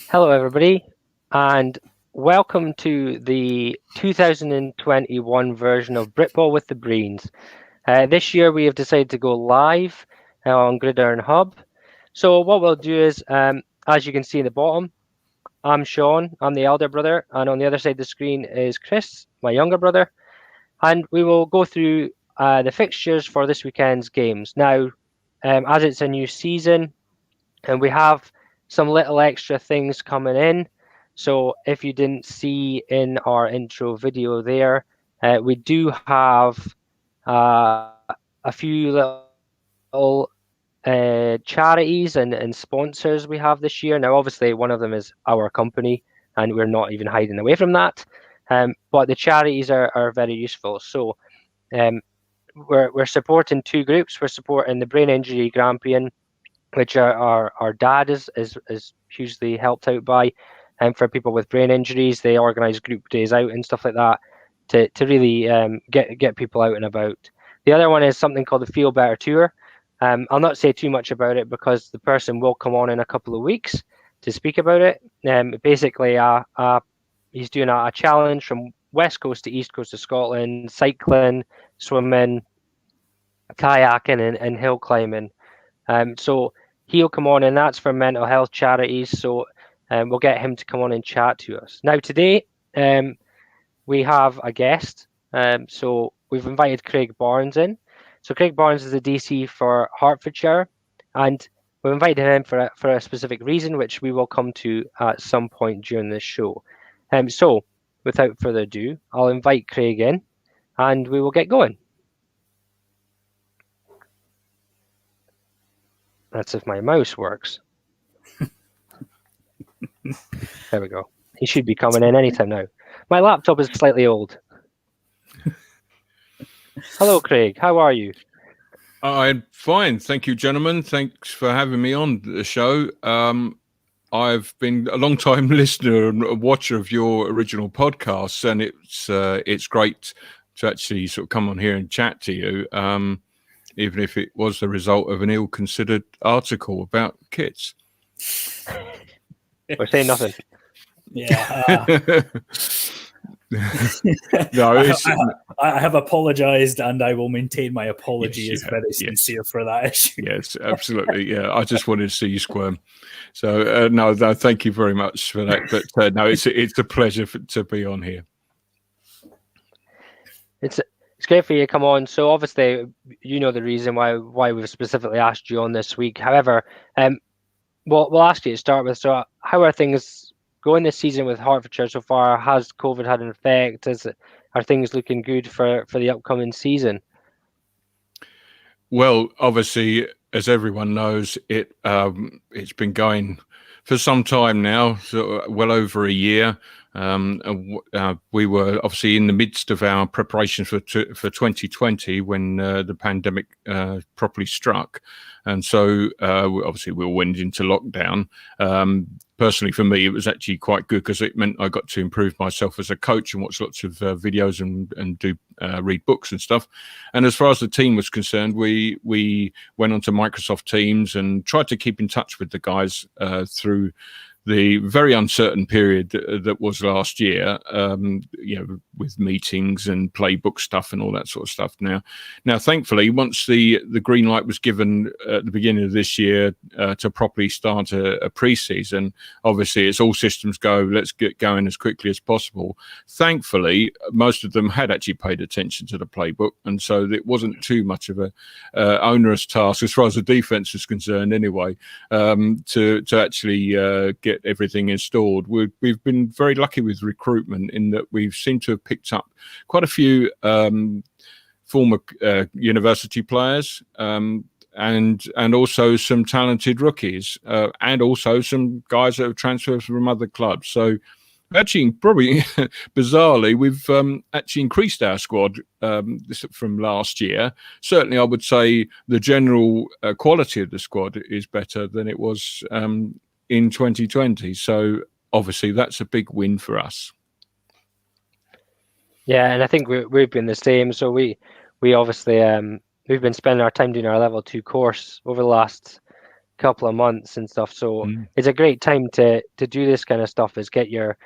Hello, everybody, and welcome to the 2021 version of Britball with the Breens. This year, we have decided to go live on Gridiron Hub. So what we'll do is, as you can see in the bottom, I'm Sean, I'm the elder brother, and on the other side of the screen is Chris, my younger brother, and we will go through the fixtures for this weekend's games. Now, as it's a new season, and we have some little extra things coming in. So if you didn't see in our intro video there, we do have a few little charities and sponsors we have this year. Now, obviously, one of them is our company, and we're not even hiding away from that. But the charities are very useful. So we're supporting two groups. We're supporting the Brain Injury Grampian, which our dad is hugely helped out by. And for people with brain injuries, they organise group days out and stuff like that to really get people out and about. The other one is something called the Feel Better Tour. I'll not say too much about it because the person will come on in a couple of weeks to speak about it. Basically, he's doing a challenge from west coast to east coast of Scotland, cycling, swimming, kayaking, and hill climbing. So he'll come on, and that's for mental health charities. So we'll get him to come on and chat to us. Now, today, we have a guest. So we've invited Craig Barnes in. So Craig Barnes is the DC for Hertfordshire, and we've invited him in for a specific reason, which we will come to at some point during this show. So without further ado, I'll invite Craig in, and we will get going. That's if my mouse works. There we go. He should be coming in anytime now. My laptop is slightly old. Hello, Craig. How are you? I'm fine. Thank you, gentlemen. Thanks for having me on the show. I've been a long-time listener and a watcher of your original podcasts, and it's great to actually sort of come on here and chat to you, even if it was the result of an ill-considered article about kits. We're saying nothing. Yeah. No, I have apologised, and I will maintain my apology is very sincere for that issue. Yes, absolutely. Yeah, I just wanted to see you squirm. So no, thank you very much for that. But no, it's a pleasure to be on here. It's great for you to come on. So obviously, you know the reason why we've specifically asked you on this week. However, we'll ask you to start with. So, how are things going this season with Hertfordshire so far? Has COVID had an effect? Are things looking good for the upcoming season? Well, obviously, as everyone knows, it's been going for some time now, so well over a year. We were obviously in the midst of our preparations for 2020 when the pandemic properly struck, and so obviously we went into lockdown. Personally, for me, it was actually quite good because it meant I got to improve myself as a coach and watch lots of videos and do read books and stuff. And as far as the team was concerned, we went onto Microsoft Teams and tried to keep in touch with the guys through the very uncertain period that was last year, with meetings and playbook stuff and all that sort of stuff. Now, thankfully, once the green light was given at the beginning of this year to properly start a pre-season, obviously it's all systems go. Let's get going as quickly as possible. Thankfully, most of them had actually paid attention to the playbook, and so it wasn't too much of a onerous task as far as the defense is concerned, anyway, to actually get everything installed. We've been very lucky with recruitment in that we've seemed to have picked up quite a few former university players and also some talented rookies and also some guys that have transferred from other clubs. So actually, probably bizarrely, we've actually increased our squad from last year. Certainly, I would say the general quality of the squad is better than it was in 2020. So obviously that's a big win for us. Yeah, and I think we've been the same. So we obviously we've been spending our time doing our level 2 course over the last couple of months and stuff. So it's a great time to do this kind of stuff. Is get your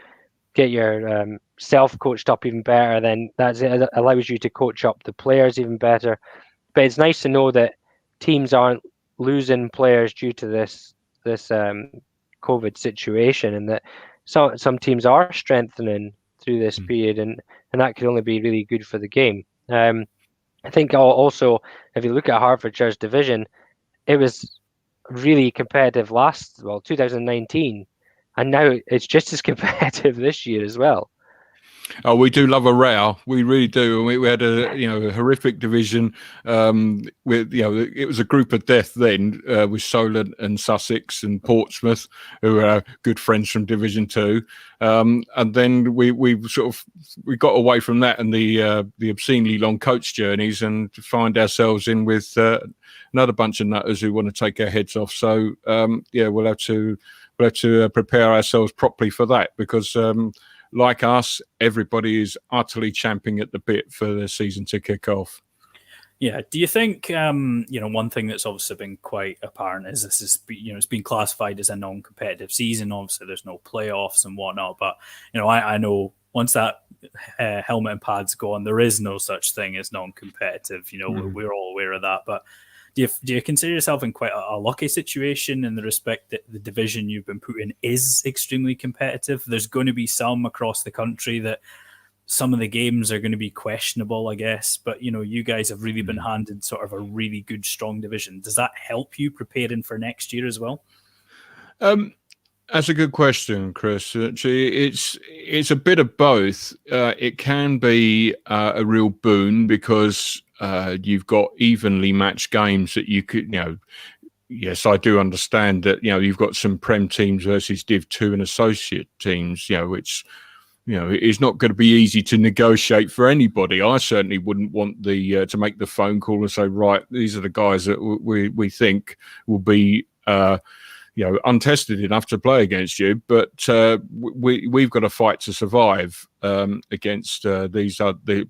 self coached up even better. Then that allows you to coach up the players even better. But it's nice to know that teams aren't losing players due to this COVID situation, and that some teams are strengthening through this period, and that could only be really good for the game. I think also, if you look at Hertfordshire's division, it was really competitive 2019, and now it's just as competitive this year as well. Oh, we do love a row. We really do. We had a horrific division. With it was a group of death then with Solent and Sussex and Portsmouth, who are good friends from Division 2. And then we got away from that and the obscenely long coach journeys, and find ourselves in with another bunch of nutters who want to take our heads off. So we'll have to prepare ourselves properly for that, because like us, everybody is utterly champing at the bit for the season to kick off. Yeah. Do you think, one thing that's obviously been quite apparent is this is, it's been classified as a non-competitive season. Obviously, there's no playoffs and whatnot. But, I know once that helmet and pads gone, there is no such thing as non-competitive. We're all aware of that. But do you consider yourself in quite a lucky situation in the respect that the division you've been put in is extremely competitive? There's going to be some across the country that some of the games are going to be questionable, I guess. But, you guys have really been handed sort of a really good, strong division. Does that help you preparing for next year as well? That's a good question, Chris. Actually, it's a bit of both. It can be a real boon because you've got evenly matched games that you could, yes, I do understand that, you've got some Prem teams versus Div 2 and associate teams, which, it's not going to be easy to negotiate for anybody. I certainly wouldn't want to make the phone call and say, right, these are the guys that we think will be, untested enough to play against you, but we've got a fight to survive against these.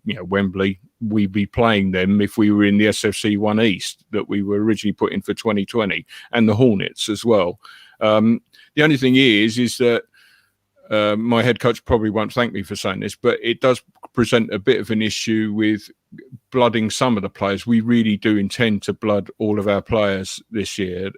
Wembley. We'd be playing them if we were in the SFC 1 East that we were originally put in for 2020, and the Hornets as well. The only thing is that my head coach probably won't thank me for saying this, but it does present a bit of an issue with blooding some of the players. We really do intend to blood all of our players this year.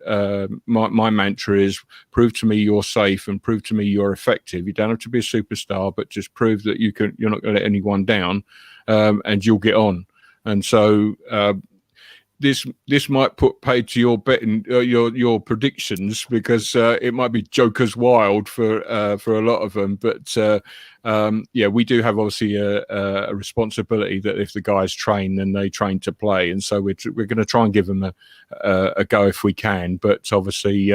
My mantra is prove to me you're safe and prove to me you're effective. You don't have to be a superstar, but just prove that you're not going to let anyone down, and you'll get on. And so this might put paid to your betting, your predictions, because it might be jokers wild for a lot of them. But we do have obviously a responsibility that if the guys train, then they train to play, and so we're going to try and give them a go if we can. But obviously,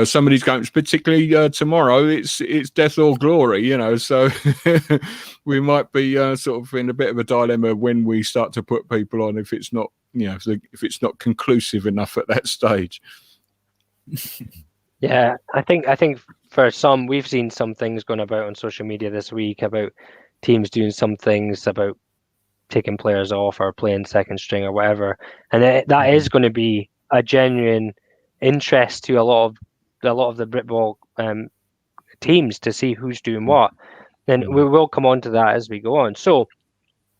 some of these games, particularly tomorrow, it's death or glory, so we might be sort of in a bit of a dilemma when we start to put people on if it's not, if it's not conclusive enough at that stage. Yeah, I think for some, we've seen some things going about on social media this week about teams doing some things about taking players off or playing second string or whatever, and that is going to be a genuine interest to a lot of the Britball teams to see who's doing what. And we will come on to that as we go on. So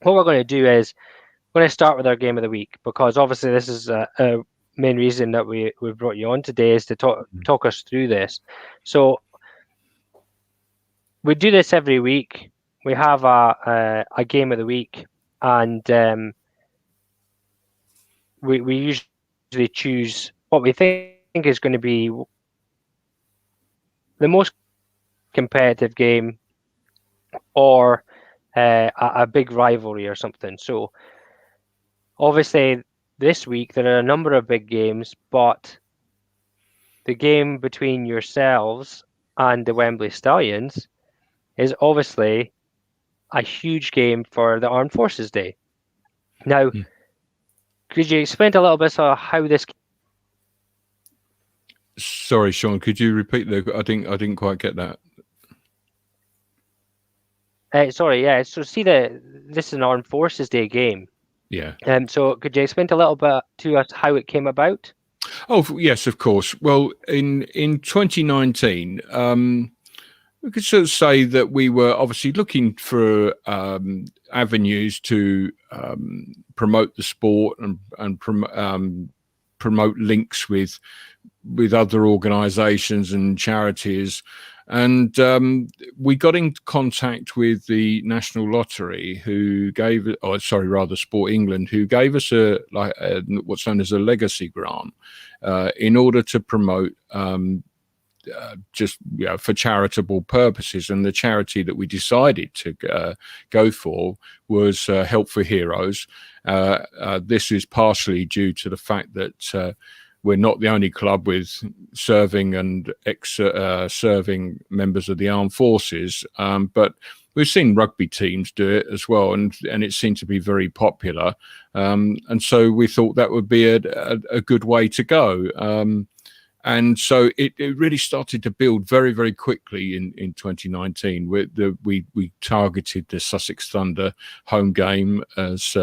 what we're going to do is we're going to start with our game of the week, because obviously this is a main reason that we brought you on today, is to talk us through this. So we do this every week. We have a game of the week, and we usually choose what we think is going to be the most competitive game, or a big rivalry or something. So obviously this week there are a number of big games, but the game between yourselves and the Wembley Stallions is obviously a huge game for the Armed Forces Day. Now, could you explain a little bit of how this? Sorry, Sean, could you repeat that? I didn't quite get that. Sorry, yeah. So this is an Armed Forces Day game. Yeah. So could you explain a little bit to us how it came about? Oh, yes, of course. Well, in 2019, we could sort of say that we were obviously looking for avenues to promote the sport and promote links with other organisations and charities. And we got in contact with the National Lottery, who gave, Sport England, who gave us what's known as a legacy grant in order to promote for charitable purposes. And the charity that we decided to go for was Help for Heroes. This is partially due to the fact that we're not the only club with serving and ex-serving members of the armed forces, but we've seen rugby teams do it as well, and it seemed to be very popular. And so we thought that would be a good way to go. And so it really started to build very, very quickly in 2019. We targeted the Sussex Thunder home game as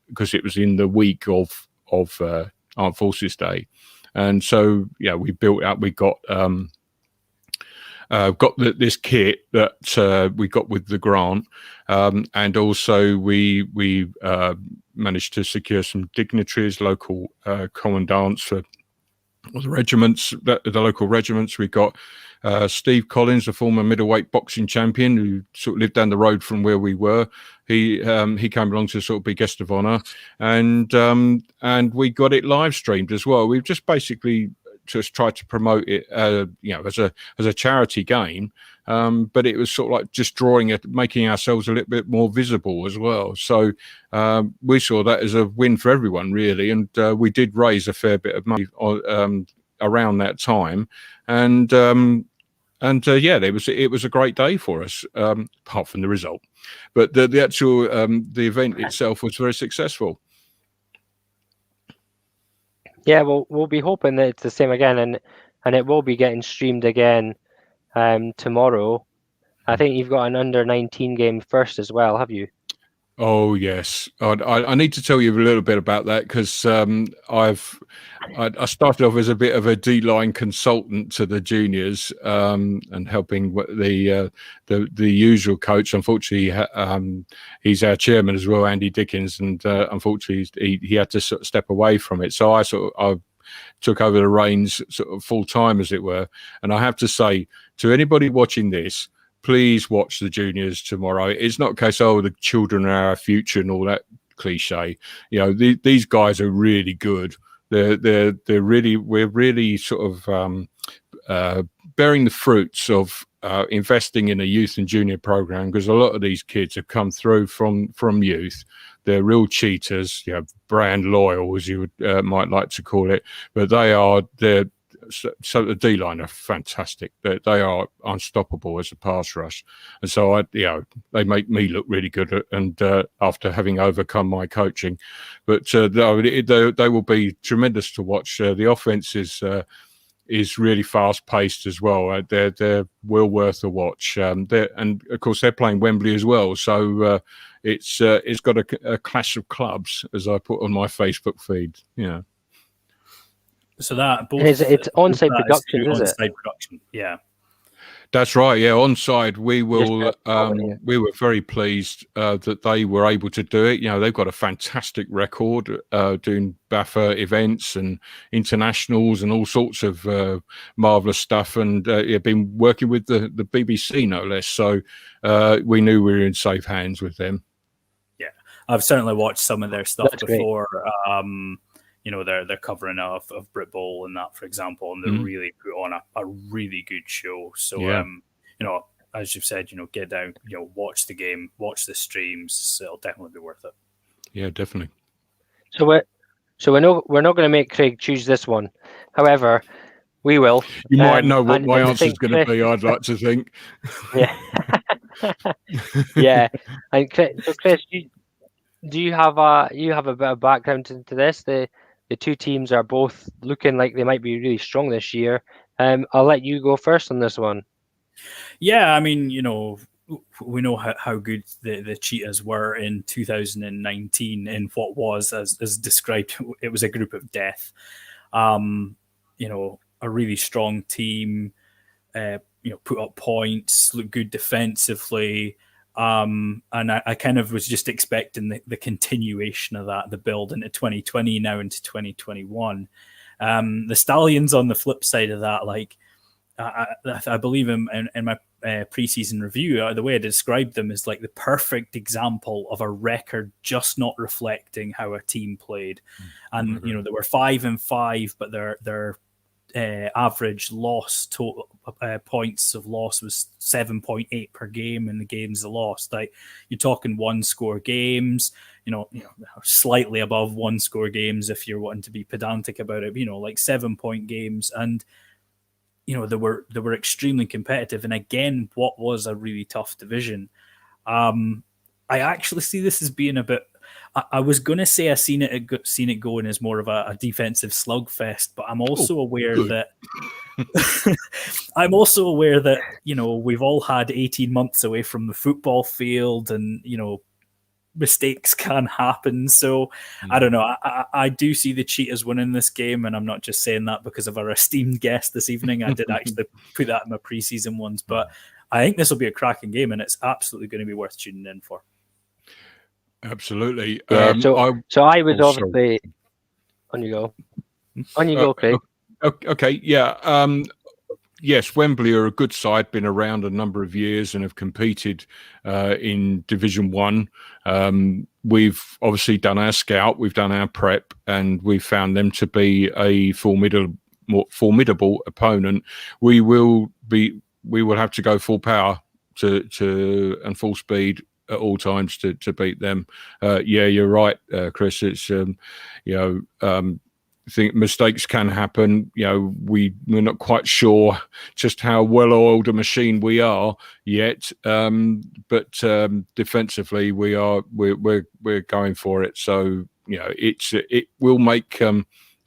because it was in the week of Armed Forces Day, and so we built up. We got this kit that we got with the grant, and also we managed to secure some dignitaries, local commandants for the regiments, the local regiments. We got Steve Collins, a former middleweight boxing champion who sort of lived down the road from where we were. He came along to sort of be guest of honour, and we got it live streamed as well. We've just basically just tried to promote it, as a charity game, but it was sort of like just drawing it, making ourselves a little bit more visible as well. So we saw that as a win for everyone, really, and we did raise a fair bit of money around that time, and it was a great day for us, apart from the result, but the actual the event itself was very successful. Yeah, we'll be hoping that it's the same again, and it will be getting streamed again tomorrow. I think you've got an under-19 game first as well, have you? Oh yes, I need to tell you a little bit about that because I started off as a bit of a D-line consultant to the juniors and helping the usual coach. Unfortunately, he's our chairman as well, Andy Dickens, and unfortunately he had to sort of step away from it. So I took over the reins sort of full time, as it were. And I have to say to anybody watching this, please watch the juniors tomorrow. It's not a case, the children are our future and all that cliche. These guys are really good. We're really sort of bearing the fruits of investing in a youth and junior program, because a lot of these kids have come through from youth. They're real cheetahs, brand loyal, as you might like to call it, but so the D-line are fantastic. They are unstoppable as a pass rush, and so they make me look really good. And after having overcome my coaching, but they will be tremendous to watch. The offense is really fast paced as well. They're well worth a watch. And of course they're playing Wembley as well, so it's got a clash of clubs, as I put on my Facebook feed. So that it's on-site production, is it? On-site production, yeah. That's right. Yeah, onside. We were very pleased that they were able to do it. They've got a fantastic record doing BAFA events and internationals and all sorts of marvelous stuff, and been working with the BBC no less. So we knew we were in safe hands with them. Yeah, I've certainly watched some of their stuff That's before. They're covering of Britball and that, for example, and they really put on a really good show. So, as you've said, get down, watch the game, watch the streams. It'll definitely be worth it. Yeah, definitely. So we're not going to make Craig choose this one. However, we will. You might know what my answer is going to be. I'd like to think. Yeah. Yeah. And so, Chris, do you have a bit of background into this? The two teams are both looking like they might be really strong this year. I'll let you go first on this one. Yeah, I mean, we know how good the Cheetahs were in 2019 in what was, as described, it was a group of death. A really strong team, put up points, look good defensively. And I kind of was just expecting the continuation of that, the build into 2020, now into 2021. The Stallions on the flip side of that, like I believe in my preseason review, the way I described them is like the perfect example of a record just not reflecting how a team played. And they were 5-5, but their average loss total points of loss was 7.8 per game in the games they lost. Like, you're talking 1-score games, slightly above 1-score games if you're wanting to be pedantic about it, like 7-point games. And they were extremely competitive. And again, what was a really tough division. I actually see this as being a bit. I was going to say I seen it going as more of a defensive slugfest, but I'm also aware that we've all had 18 months away from the football field, and mistakes can happen. So I don't know. I do see the Cheetahs winning this game, and I'm not just saying that because of our esteemed guest this evening. I did actually put that in my preseason ones, but I think this will be a cracking game, and it's absolutely going to be worth tuning in for. Absolutely. Yeah, so I was obviously. On you go, Craig. Okay, yeah. Yes, Wembley are a good side, been around a number of years and have competed in Division 1. We've obviously done our scout, we've done our prep, and we've found them to be a formidable opponent. We will have to go full power and full speed at all times to beat them. Yeah, you're right, Chris. It's I think mistakes can happen. We're not quite sure just how well-oiled a machine we are yet, but defensively we're going for it. So it will make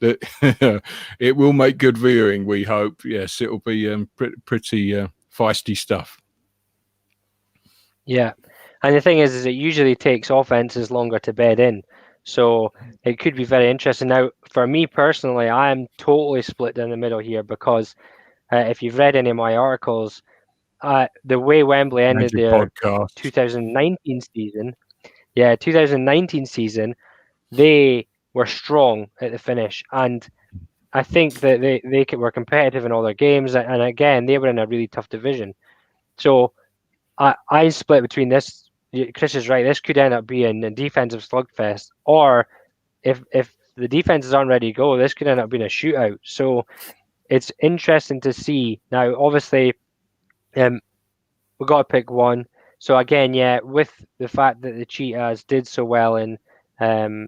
it will make good viewing. We hope. Yes, it will be pretty feisty stuff. Yeah, and the thing is it usually takes offenses longer to bed in. So it could be very interesting. Now, for me personally, I am totally split down the middle here because if you've read any of my articles, the way Wembley ended their 2019 season, they were strong at the finish. And I think that they were competitive in all their games. And again, they were in a really tough division. So I split between this. Chris is right. This could end up being a defensive slugfest, or if the defenses aren't ready to go, this could end up being a shootout. So it's interesting to see. Now, obviously, we've got to pick one. So again, with the fact that the Cheetahs did so well in the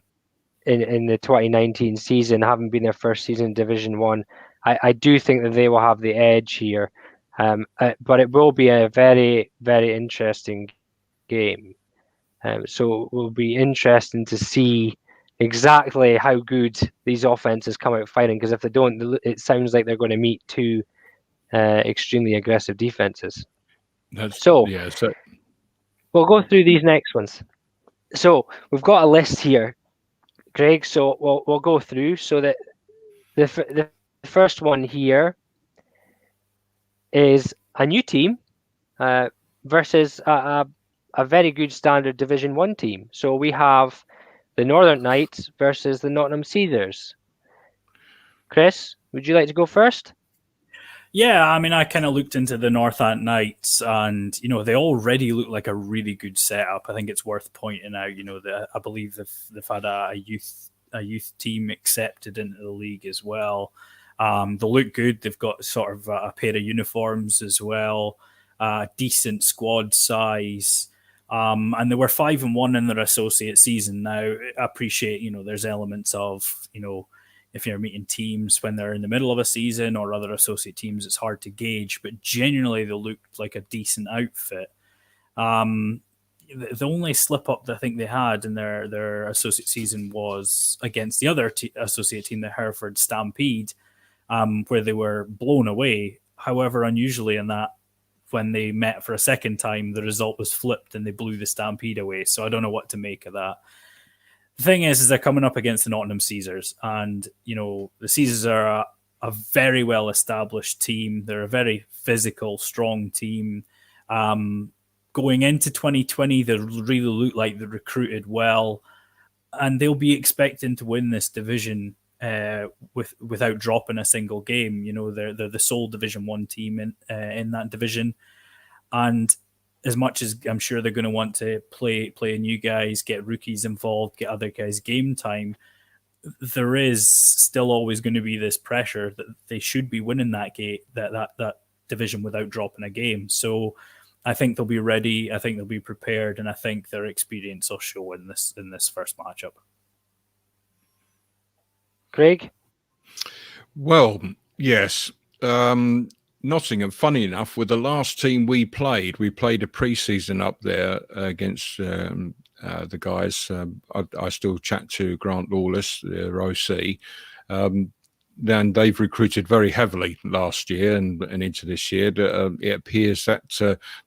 2019 season, having been their first season in Division 1, I do think that they will have the edge here. But it will be a very, very interesting game. So it will be interesting to see exactly how good these offenses come out fighting, because if they don't, it sounds like they're going to meet two extremely aggressive defenses. So we'll go through these next ones. So we've got a list here, Craig. So we'll go through. So that the first one here is a new team versus a very good standard Division 1 team. So we have the Northant Knights versus the Nottingham Cedars. Chris, would you like to go first? Yeah, I mean, I kind of looked into the Northant Knights, and they already look like a really good setup. I think it's worth pointing out, that I believe they've had a youth team accepted into the league as well. They look good. They've got sort of a pair of uniforms as well, decent squad size. And they were 5-1 in their associate season. Now, I appreciate, there's elements of, if you're meeting teams when they're in the middle of a season or other associate teams, it's hard to gauge. But generally, they looked like a decent outfit. The only slip up that I think they had in their associate season was against the other associate team, the Hereford Stampede, where they were blown away. However, unusually in that, when they met for a second time, the result was flipped and they blew the Stampede away. So I don't know what to make of that. the thing is they're coming up against the Nottingham Caesars, and the Caesars are a very well established team. They're a very physical, strong team. Going into 2020, they really look like they recruited well, and they'll be expecting to win this division without dropping a single game. They're the sole Division 1 team in that division, and as much as I'm sure they're going to want to play new guys, get rookies involved, get other guys game time, there is still always going to be this pressure that they should be winning that division without dropping a game. So I think they'll be ready. I think they'll be prepared, and I think their experience will show in this first matchup. Craig? Well, yes. Nottingham, funny enough, were the last team we played. We played a pre-season up there against the guys. I still chat to Grant Lawless, their OC. Then they've recruited very heavily last year and into this year. It appears that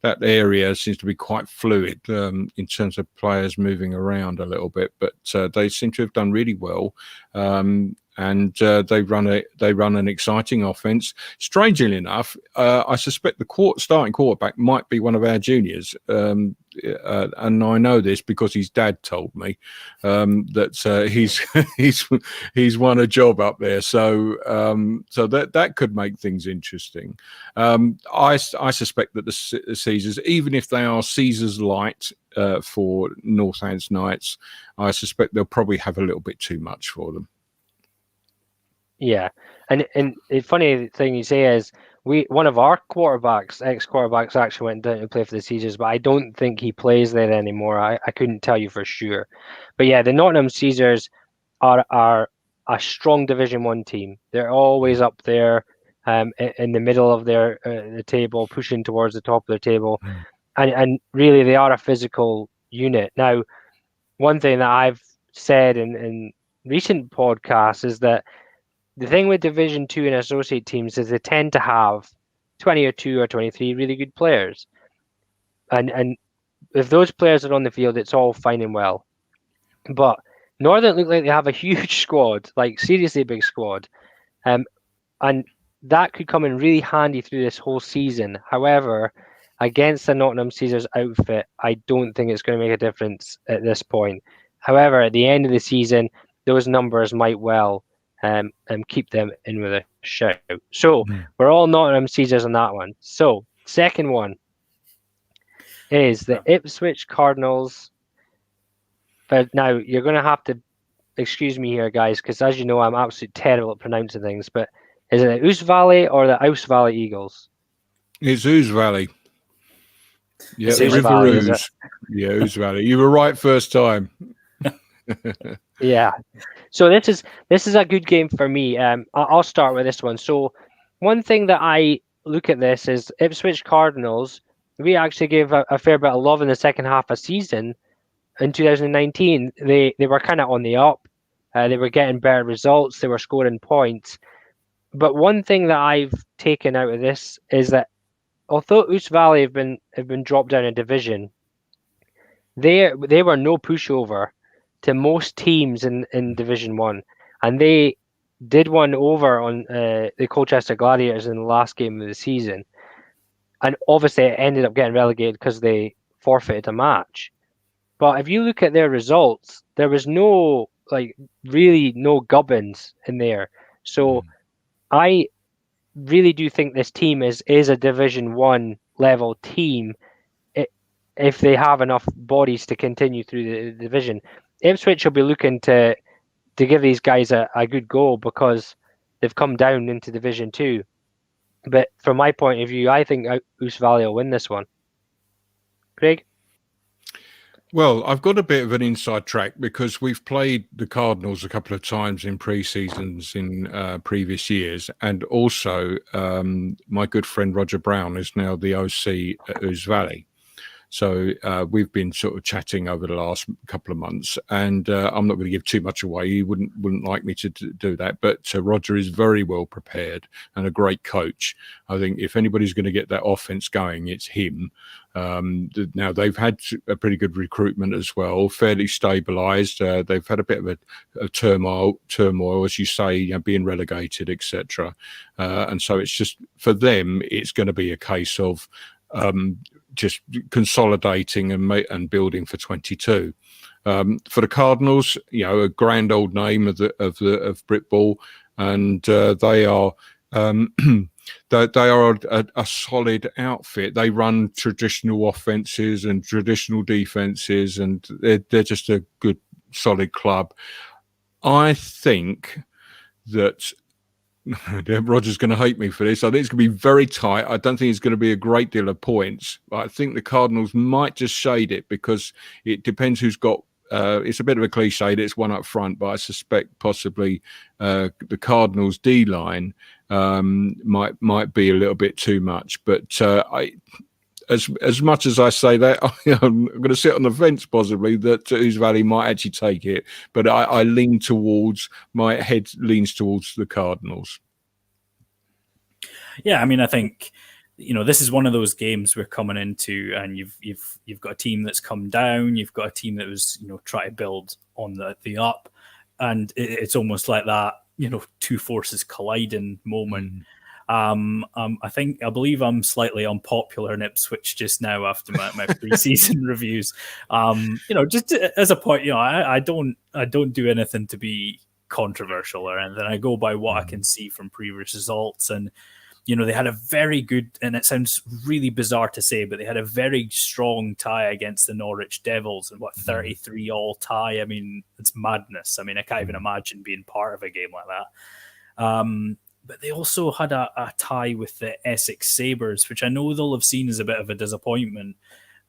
that area seems to be quite fluid in terms of players moving around a little bit, but they seem to have done really well. And they run an exciting offense. Strangely enough, I suspect the starting quarterback might be one of our juniors, and I know this because his dad told me that he's won a job up there. So that could make things interesting. I suspect that the Caesars, even if they are Caesars light for Northant's Knights, I suspect they'll probably have a little bit too much for them. Yeah, and the funny thing you say is one of our ex-quarterbacks actually went down to play for the Caesars, but I don't think he plays there anymore. I couldn't tell you for sure. But yeah, the Nottingham Caesars are a strong Division 1 team. They're always up there in the middle of the table, pushing towards the top of their table. And really they are a physical unit. Now, one thing that I've said in recent podcasts is that the thing with Division 2 and associate teams is they tend to have 22 or 23 really good players. And if those players are on the field, it's all fine and well. But Northant look like they have a huge squad, like seriously big squad. And that could come in really handy through this whole season. However, against the Nottingham Caesars outfit, I don't think it's going to make a difference at this point. However, at the end of the season, those numbers might well keep them in with a shout. So we're all Nottingham Caesars on that one. So second one is the Ipswich Cardinals. But now you're going to have to excuse me here, guys, because as you know, I'm absolutely terrible at pronouncing things. But is it the Ouse Valley or the Ouse Valley Eagles? It's Ouse Valley. Yeah, it's Ouse River Valley, Ouse. Yeah, Ouse Valley. You were right first time. Yeah. So this is a good game for me. I'll start with this one. So one thing that I look at this is Ipswich Cardinals. We actually gave a fair bit of love in the second half of season in 2019. They were kind of on the up. They were getting better results. They were scoring points. But one thing that I've taken out of this is that although Ouse Valley have been dropped down a division, they were no pushover to most teams in Division 1. And they did one over on the Colchester Gladiators in the last game of the season. And obviously it ended up getting relegated because they forfeited a match. But if you look at their results, there was really no gubbins in there. So I really do think this team is a Division 1 level team if they have enough bodies to continue through the division. Ipswich will be looking to give these guys a good go because they've come down into Division 2. But from my point of view, I think Ouse Valley will win this one. Craig? Well, I've got a bit of an inside track because we've played the Cardinals a couple of times in pre-seasons in previous years. And also, my good friend Roger Brown is now the OC at Ouse Valley. So we've been sort of chatting over the last couple of months, and I'm not going to give too much away. He wouldn't like me to do that, but Roger is very well prepared and a great coach. I think if anybody's going to get that offense going, it's him. Now they've had a pretty good recruitment as well, fairly stabilised. They've had a bit of a turmoil, as you say, being relegated, etc. And so it's just for them, it's going to be a case of just consolidating and building for 22. For the Cardinals, a grand old name of Britball, and they are. They are a solid outfit. They run traditional offenses and traditional defenses, and they're just a good, solid club. I think that Roger's going to hate me for this. I think it's going to be very tight. I don't think it's going to be a great deal of points. But I think the Cardinals might just shade it because it depends who's got. It's a bit of a cliche that it's one up front, but I suspect possibly the Cardinals' D line might be a little bit too much. But as much as I say that, I'm going to sit on the fence possibly that Ouse Valley might actually take it. But my head leans towards the Cardinals. Yeah, I mean, I think this is one of those games we're coming into, and you've got a team that's come down, you've got a team that was trying to build on the up, and it's almost like that two forces colliding moment. I believe I'm slightly unpopular in Ipswich just now after my pre-season reviews. Just as a point, I don't do anything to be controversial or anything. I go by what I can see from previous results, and they had a very good, and it sounds really bizarre to say, but they had a very strong tie against the Norwich Devils, and 33 all tie. I mean, it's madness. I mean, I can't even imagine being part of a game like that. But they also had a tie with the Essex Sabres, which I know they'll have seen as a bit of a disappointment.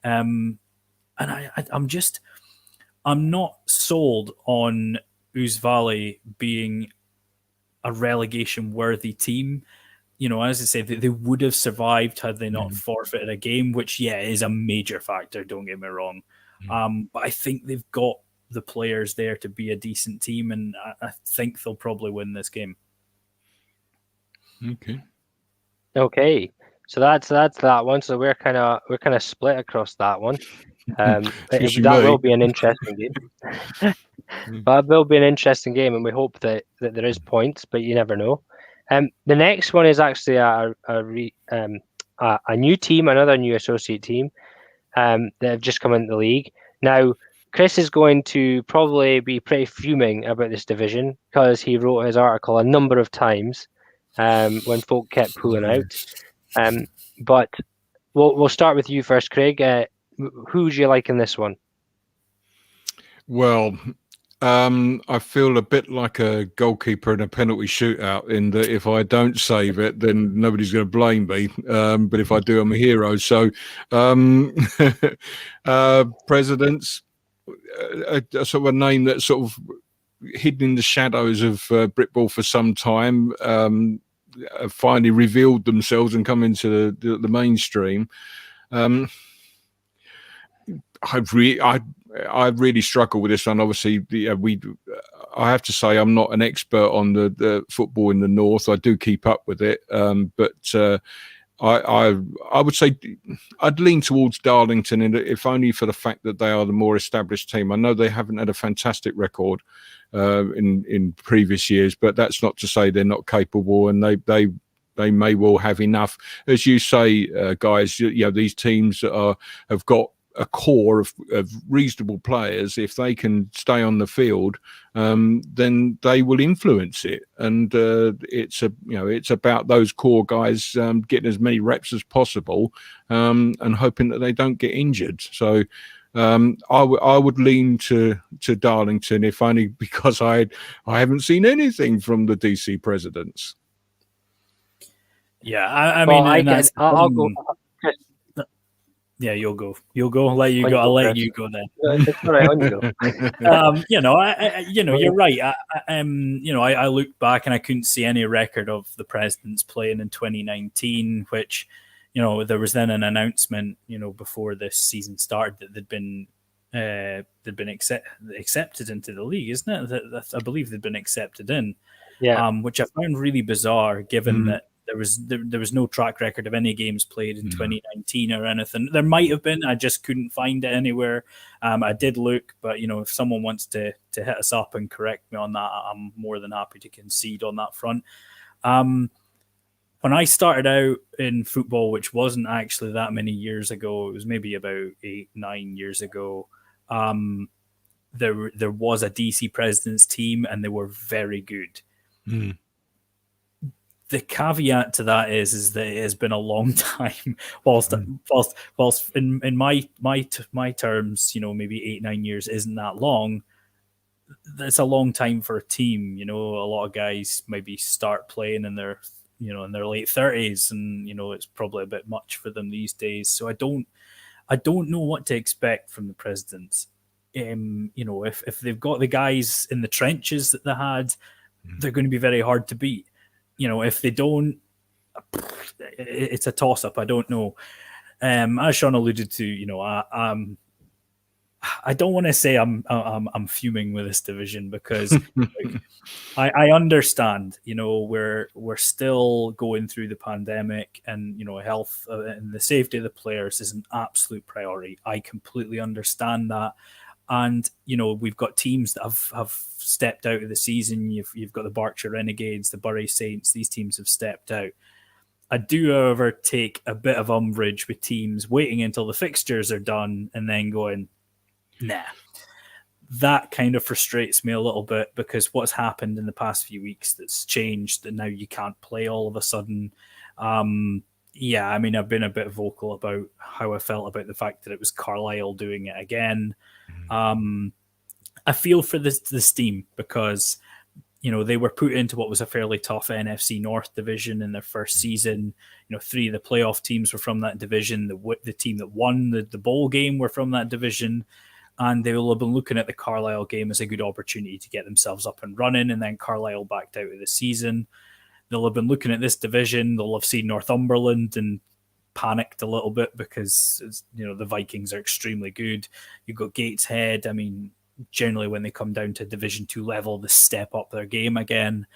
And I'm not sold on Ouse Valley being a relegation-worthy team. As I say, they would have survived had they not forfeited a game, which, is a major factor, don't get me wrong. But I think they've got the players there to be a decent team, and I think they'll probably win this game. Okay. So that's that one. So we're kind of split across that one. That will be an interesting game. But it will be an interesting game, and we hope that there is points, but you never know. The next one is actually a new team, another new associate team that have just come into the league. Now, Chris is going to probably be pretty fuming about this division because he wrote his article a number of times when folk kept pulling out. But we'll start with you first, Craig. Who do you like in this one? Well, I feel a bit like a goalkeeper in a penalty shootout in that if I don't save it, then nobody's going to blame me. But if I do, I'm a hero. So Presidents, a sort of a name that's sort of hidden in the shadows of Britball for some time, finally revealed themselves and come into the mainstream. I really struggle with this one. Obviously, I have to say I'm not an expert on the football in the north. I do keep up with it, but I would say I'd lean towards Darlington, if only for the fact that they are the more established team. I know they haven't had a fantastic record in previous years, but that's not to say they're not capable, and they may well have enough. As you say, guys, these teams have got a core of reasonable players. If they can stay on the field, then they will influence it. And it's about those core guys getting as many reps as possible and hoping that they don't get injured. So I would lean to Darlington, if only because I haven't seen anything from the DC Presidents. Yeah, I'll go. Yeah, you'll go. I'll let you go. I'll let you go then. It's all right, on you go. You're right. I looked back and I couldn't see any record of the Presidents playing in 2019, which, there was then an announcement, before this season started that they'd been accepted into the league, isn't it? That I believe they'd been accepted in, which I found really bizarre, given that there was no track record of any games played in 2019 or anything. There might have been, I just couldn't find it anywhere. I did look, but if someone wants to hit us up and correct me on that, I'm more than happy to concede on that front. When I started out in football, which wasn't actually that many years ago, it was maybe about 8-9 years ago, there was a DC Presidents team, and they were very good. The caveat to that is that it has been a long time. Whilst in my terms, maybe 8-9 years isn't that long. That's a long time for a team. A lot of guys maybe start playing in their late 30s, and it's probably a bit much for them these days. So I don't know what to expect from the Presidents. If they've got the guys in the trenches that they had, they're going to be very hard to beat. If they don't, it's a toss-up. I don't know. As Sean alluded to, I don't want to say I'm fuming with this division, because I understand. We're still going through the pandemic, and health and the safety of the players is an absolute priority. I completely understand that. And we've got teams that have stepped out of the season. You've got the Berkshire Renegades, the Bury Saints. These teams have stepped out. I do, however, take a bit of umbrage with teams waiting until the fixtures are done and then going, nah. That kind of frustrates me a little bit, because what's happened in the past few weeks that's changed, that now you can't play all of a sudden. I've been a bit vocal about how I felt about the fact that it was Carlisle doing it again. I feel for this team, because they were put into what was a fairly tough NFC North division in their first season. 3 of the playoff teams were from that division. The team that won the bowl game were from that division, and they will have been looking at the Carlisle game as a good opportunity to get themselves up and running. And then Carlisle backed out of the season. They'll have been looking at this division. They'll have seen Northumberland and panicked a little bit, because the Vikings are extremely good. You've got Gateshead. I mean, generally when they come down to Division 2 level, they step up their game again.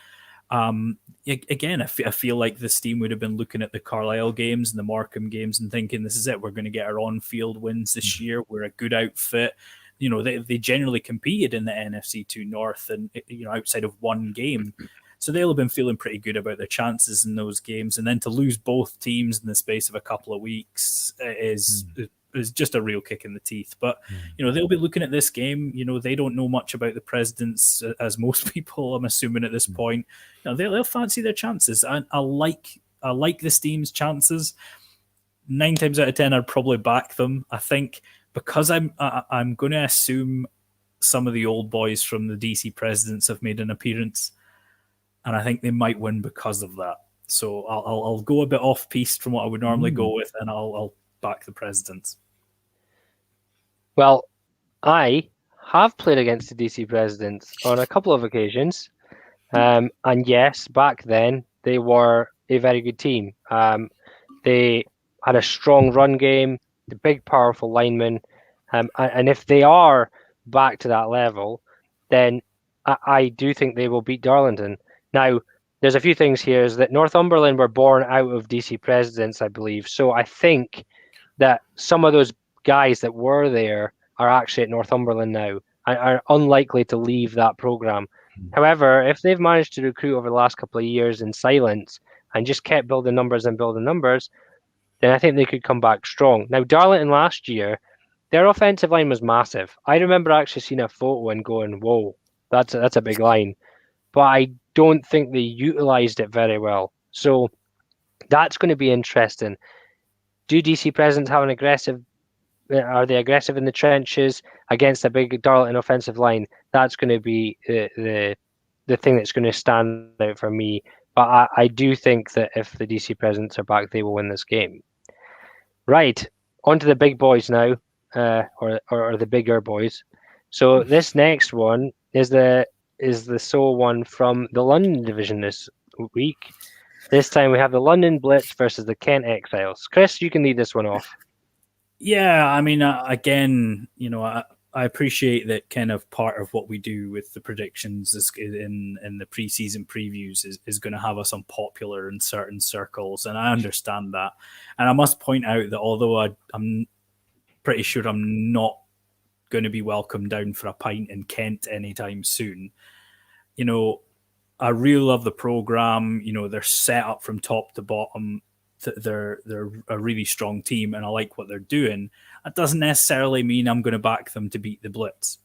Again, I feel like this team would have been looking at the Carlisle games and the Markham games and thinking, this is it. We're going to get our on-field wins this year. We're a good outfit. They generally competed in the NFC 2 North, and outside of one game. So they'll have been feeling pretty good about their chances in those games. And then to lose both teams in the space of a couple of weeks is just a real kick in the teeth. But, they'll be looking at this game. They don't know much about the Presidents, as most people, I'm assuming at this point. They'll fancy their chances. And I like this team's chances. 9 times out of 10, I'd probably back them. I think because I'm going to assume some of the old boys from the DC Presidents have made an appearance. And I think they might win because of that. So I'll go a bit off-piste from what I would normally go with, and I'll back the Presidents. Well, I have played against the DC Presidents on a couple of occasions. And yes, back then, they were a very good team. They had a strong run game, the big, powerful linemen. And if they are back to that level, then I do think they will beat Darlington. Now, there's a few things here. Is that Northumberland were born out of DC Presidents, I believe. So I think that some of those guys that were there are actually at Northumberland now and are unlikely to leave that program. However, if they've managed to recruit over the last couple of years in silence and just kept building numbers, then I think they could come back strong. Now, Darlington last year, their offensive line was massive. I remember actually seeing a photo and going, whoa, that's a big line. But I don't think they utilized it very well. So that's going to be interesting. Do DC Presidents have an aggressive? Are they aggressive in the trenches against a big Darlington offensive line? That's going to be the thing that's going to stand out for me. But I do think that if the DC Presidents are back, they will win this game. Right, on to the big boys now, or the bigger boys. So this next one is the sole one from the London division this week. This time we have the London Blitz versus the Kent Exiles. Chris, you can lead this one off. Yeah, I mean, again, I appreciate that kind of part of what we do with the predictions is in the preseason previews is going to have us unpopular in certain circles, and I understand that. And I must point out that although I'm pretty sure I'm not going to be welcome down for a pint in Kent anytime soon, I really love the program. They're set up from top to bottom. They're a really strong team, and I like what they're doing. That doesn't necessarily mean I'm going to back them to beat the Blitz.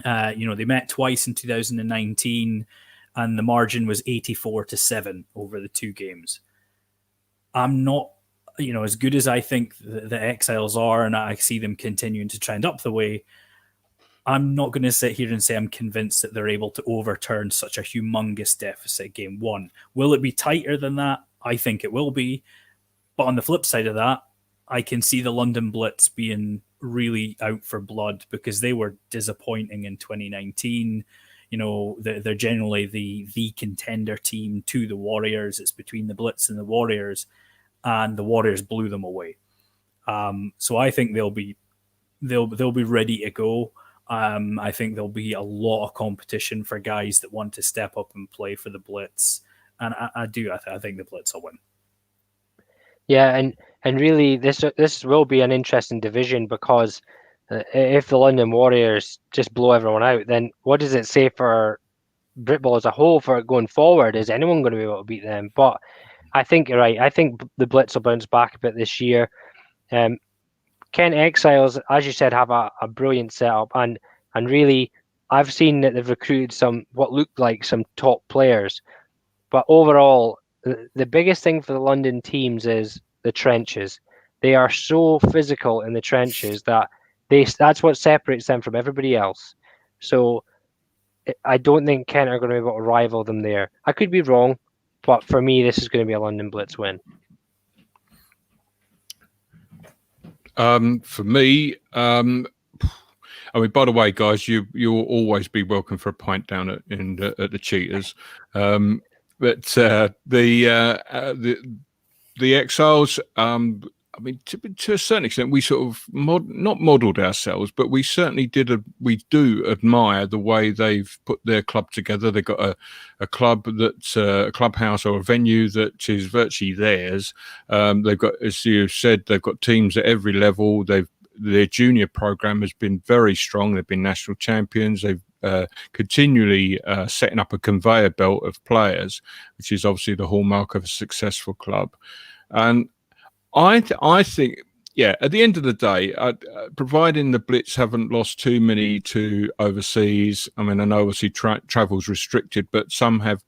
They met twice in 2019, and the margin was 84-7 over the two games. I'm not, as good as I think the Exiles are, and I see them continuing to trend up the way, I'm not going to sit here and say I'm convinced that they're able to overturn such a humongous deficit game one. Will it be tighter than that? I think it will be. But on the flip side of that, I can see the London Blitz being really out for blood because they were disappointing in 2019. They're generally the contender team to the Warriors. It's between the Blitz and the Warriors, and the Warriors blew them away. So I think they'll be ready to go. I think there'll be a lot of competition for guys that want to step up and play for the Blitz. And I think the Blitz will win. Yeah, and really, this will be an interesting division because if the London Warriors just blow everyone out, then what does it say for Britball as a whole for it going forward? Is anyone going to be able to beat them? But I think you're right. I think the Blitz will bounce back a bit this year. Kent Exiles, as you said, have a brilliant setup, and really, I've seen that they've recruited what looked like some top players. But overall, the biggest thing for the London teams is the trenches. They are so physical in the trenches that's what separates them from everybody else. So I don't think Kent are going to be able to rival them there. I could be wrong, but for me, this is going to be a London Blitz win. For me, by the way, guys, you'll always be welcome for a pint down at the Cheetahs. But the Exiles, to a certain extent, we sort of not modelled ourselves, but we certainly we do admire the way they've put their club together. They've got a club that's a clubhouse or a venue that is virtually theirs. They've got, as you said, they've got teams at every level. Their junior program has been very strong. They've been national champions. They've continually setting up a conveyor belt of players, which is obviously the hallmark of a successful club. And I think, at the end of the day, providing the Blitz haven't lost too many to overseas. I mean, I know obviously travel's restricted, but some have,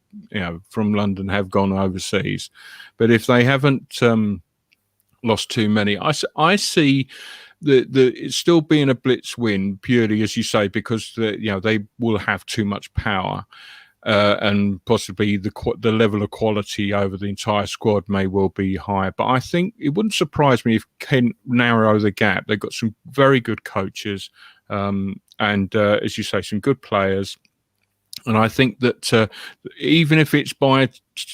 from London have gone overseas. But if they haven't lost too many, I see it's still being a Blitz win purely, as you say, because they will have too much power, and possibly the level of quality over the entire squad may well be higher. But I think it wouldn't surprise me if Kent narrow the gap. They've got some very good coaches, and as you say, some good players. And I think that even if it's by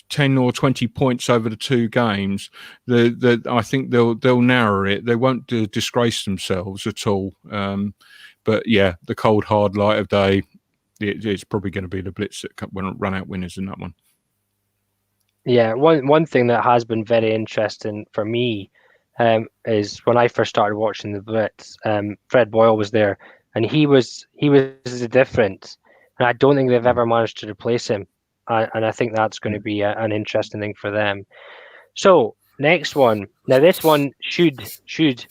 10 or 20 points over the two games, I think they'll narrow it. They won't disgrace themselves at all. But the cold hard light of day, it's probably going to be the Blitz that run out winners in that one. Yeah, one thing that has been very interesting for me is when I first started watching the Blitz, Fred Boyle was there, and he was the difference. And I don't think they've ever managed to replace him. And I think that's going to be an interesting thing for them. So, next one. Now, this one should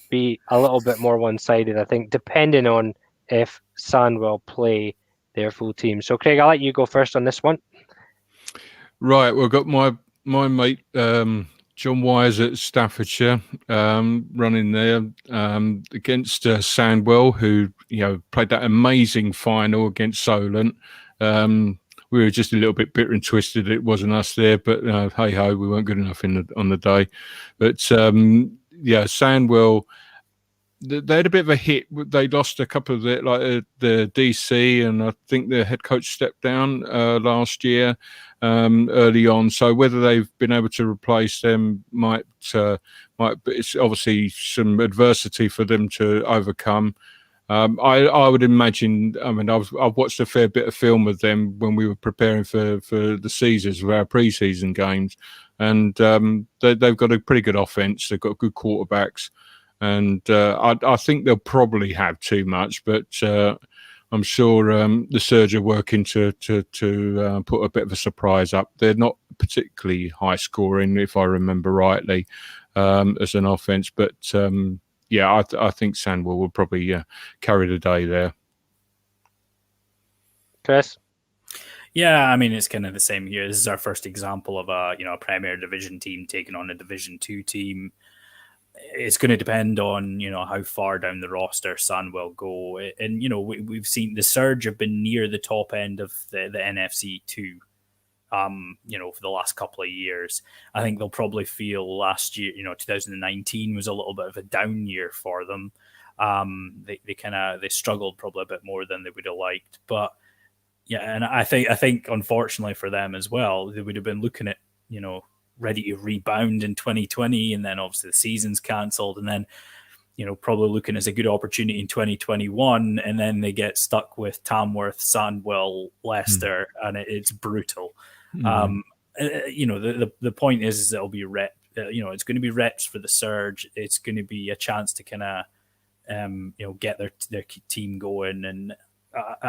be a little bit more one-sided, I think, depending on if Sandwell play their full team. So, Craig, I'll let you go first on this one. Right. We've got my mate, John Wise at Staffordshire, running there against Sandwell, who played that amazing final against Solent. We were just a little bit bitter and twisted. It wasn't us there, but hey ho, we weren't good enough on the day. But Sandwell, they had a bit of a hit. They lost a couple of the DC, and I think the head coach stepped down last year early on. So whether they've been able to replace them might it's obviously some adversity for them to overcome. I would imagine. I mean, I've watched a fair bit of film of them when we were preparing for the Caesars of our pre-season games, and they've got a pretty good offense. They've got good quarterbacks. And I think they'll probably have too much, but I'm sure the Surge are working to put a bit of a surprise up. They're not particularly high scoring, if I remember rightly, as an offense. But I think Sandwell will probably carry the day there. Chris? Yeah, I mean, it's kind of the same here. This is our first example of a Premier Division team taking on a Division 2 team. It's going to depend on, how far down the roster Sandwell go. And, we've seen the Surge have been near the top end of the NFC too, for the last couple of years. I think they'll probably feel last year, 2019 was a little bit of a down year for them. They struggled probably a bit more than they would have liked. But yeah, and I think unfortunately for them as well, they would have been looking at, ready to rebound in 2020, and then obviously the season's cancelled, and then probably looking as a good opportunity in 2021, and then they get stuck with Tamworth, Sandwell, Leicester, and it's brutal. The point is it'll be it's going to be reps for the Surge. It's going to be a chance to kind of get their team going. And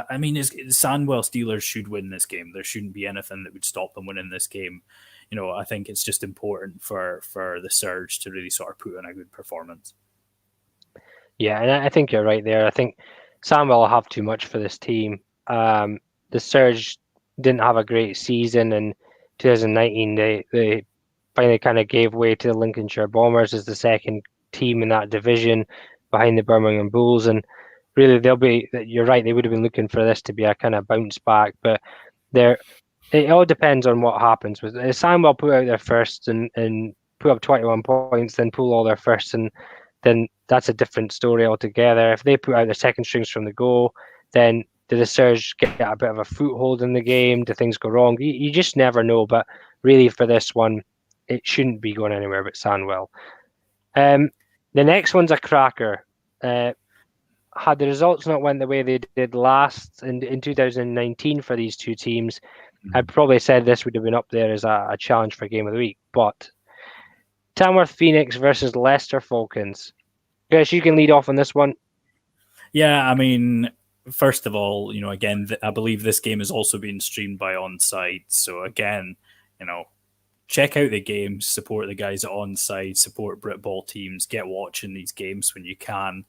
I mean, Sandwell Steelers should win this game. There shouldn't be anything that would stop them winning this game. I think it's just important for the Surge to really sort of put in a good performance. Yeah, and I think you're right there. I think Sandwell will have too much for this team. The Surge didn't have a great season in 2019. They finally kind of gave way to the Lincolnshire Bombers as the second team in that division behind the Birmingham Bulls. And really, you're right, they would have been looking for this to be a kind of bounce back, but it all depends on what happens. With Sandwell put out their first and put up 21 points, then pull all their firsts, and then that's a different story altogether. If they put out their second strings from the go, then do the Surge get a bit of a foothold in the game? Do things go wrong? You just never know. But really, for this one, it shouldn't be going anywhere but Sandwell. The next one's a cracker. Had the results not went the way they did last in 2019 for these two teams, I'd probably said this would have been up there as a challenge for Game of the Week. But Tamworth Phoenix versus Leicester Falcons. Guys, you can lead off on this one. Yeah, I mean, first of all, again, I believe this game is also being streamed by Onside. So again, check out the games, support the guys at Onside, support Britball teams, get watching these games when you can.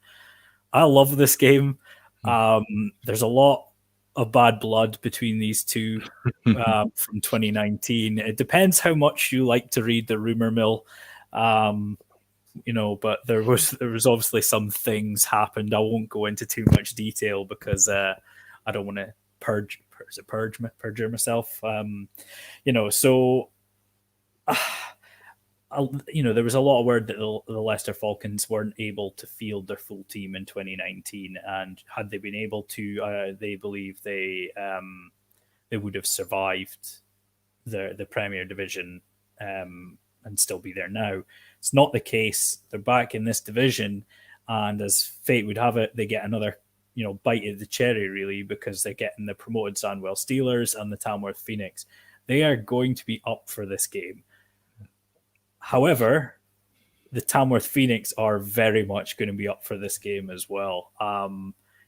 I love this game. There's a lot of bad blood between these two from 2019. It depends how much you like to read the rumor mill, but there was obviously some things happened. I won't go into too much detail because I don't want to perjure myself. There was a lot of word that the Leicester Falcons weren't able to field their full team in 2019, and had they been able to, they believe they would have survived the Premier Division and still be there now. It's not the case. They're back in this division, and as fate would have it, they get another bite of the cherry, really, because they're getting the promoted Sandwell Steelers and the Tamworth Phoenix. They are going to be up for this game. However, the Tamworth Phoenix are very much going to be up for this game as well.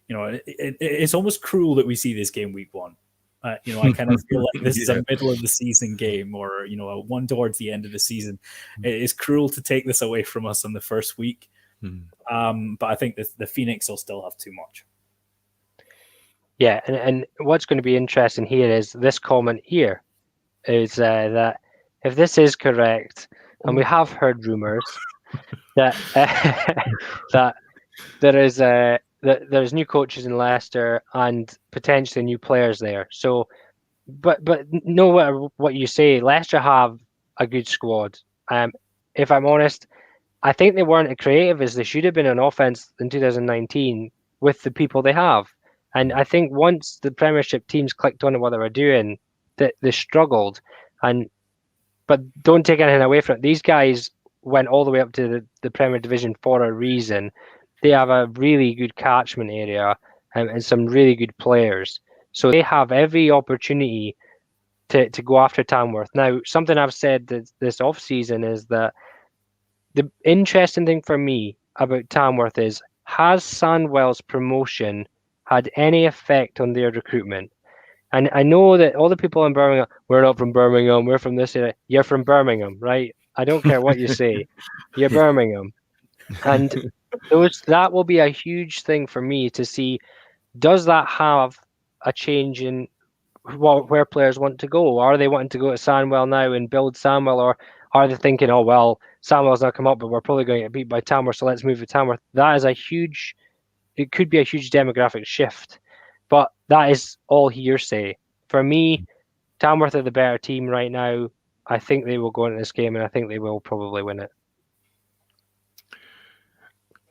It's almost cruel that we see this game week one. I kind of feel like this is a middle of the season game, or one towards the end of the season. It is cruel to take this away from us on the first week. But I think the Phoenix will still have too much. Yeah, and what's going to be interesting here is this comment here is that if this is correct, and we have heard rumors that that there's new coaches in Leicester and potentially new players there. So, but no matter what you say, Leicester have a good squad. If I'm honest, I think they weren't as creative as they should have been on offense in 2019 with the people they have. And I think once the Premiership teams clicked on what they were doing, that they struggled. But don't take anything away from it. These guys went all the way up to the Premier Division for a reason. They have a really good catchment area and some really good players. So they have every opportunity to go after Tamworth. Now, something I've said this off-season is that the interesting thing for me about Tamworth is, has Sandwell's promotion had any effect on their recruitment? And I know that all the people in Birmingham, we're not from Birmingham, we're from this area. You're from Birmingham, right? I don't care what you say. You're Birmingham. And that will be a huge thing for me to see, does that have a change in where players want to go? Are they wanting to go to Sandwell now and build Sandwell, or are they thinking, oh, well, Sandwell's not come up, but we're probably going to get beat by Tamworth, so let's move to Tamworth? That is it could be a huge demographic shift. But that is all hearsay. For me, Tamworth are the better team right now. I think they will go into this game, and I think they will probably win it.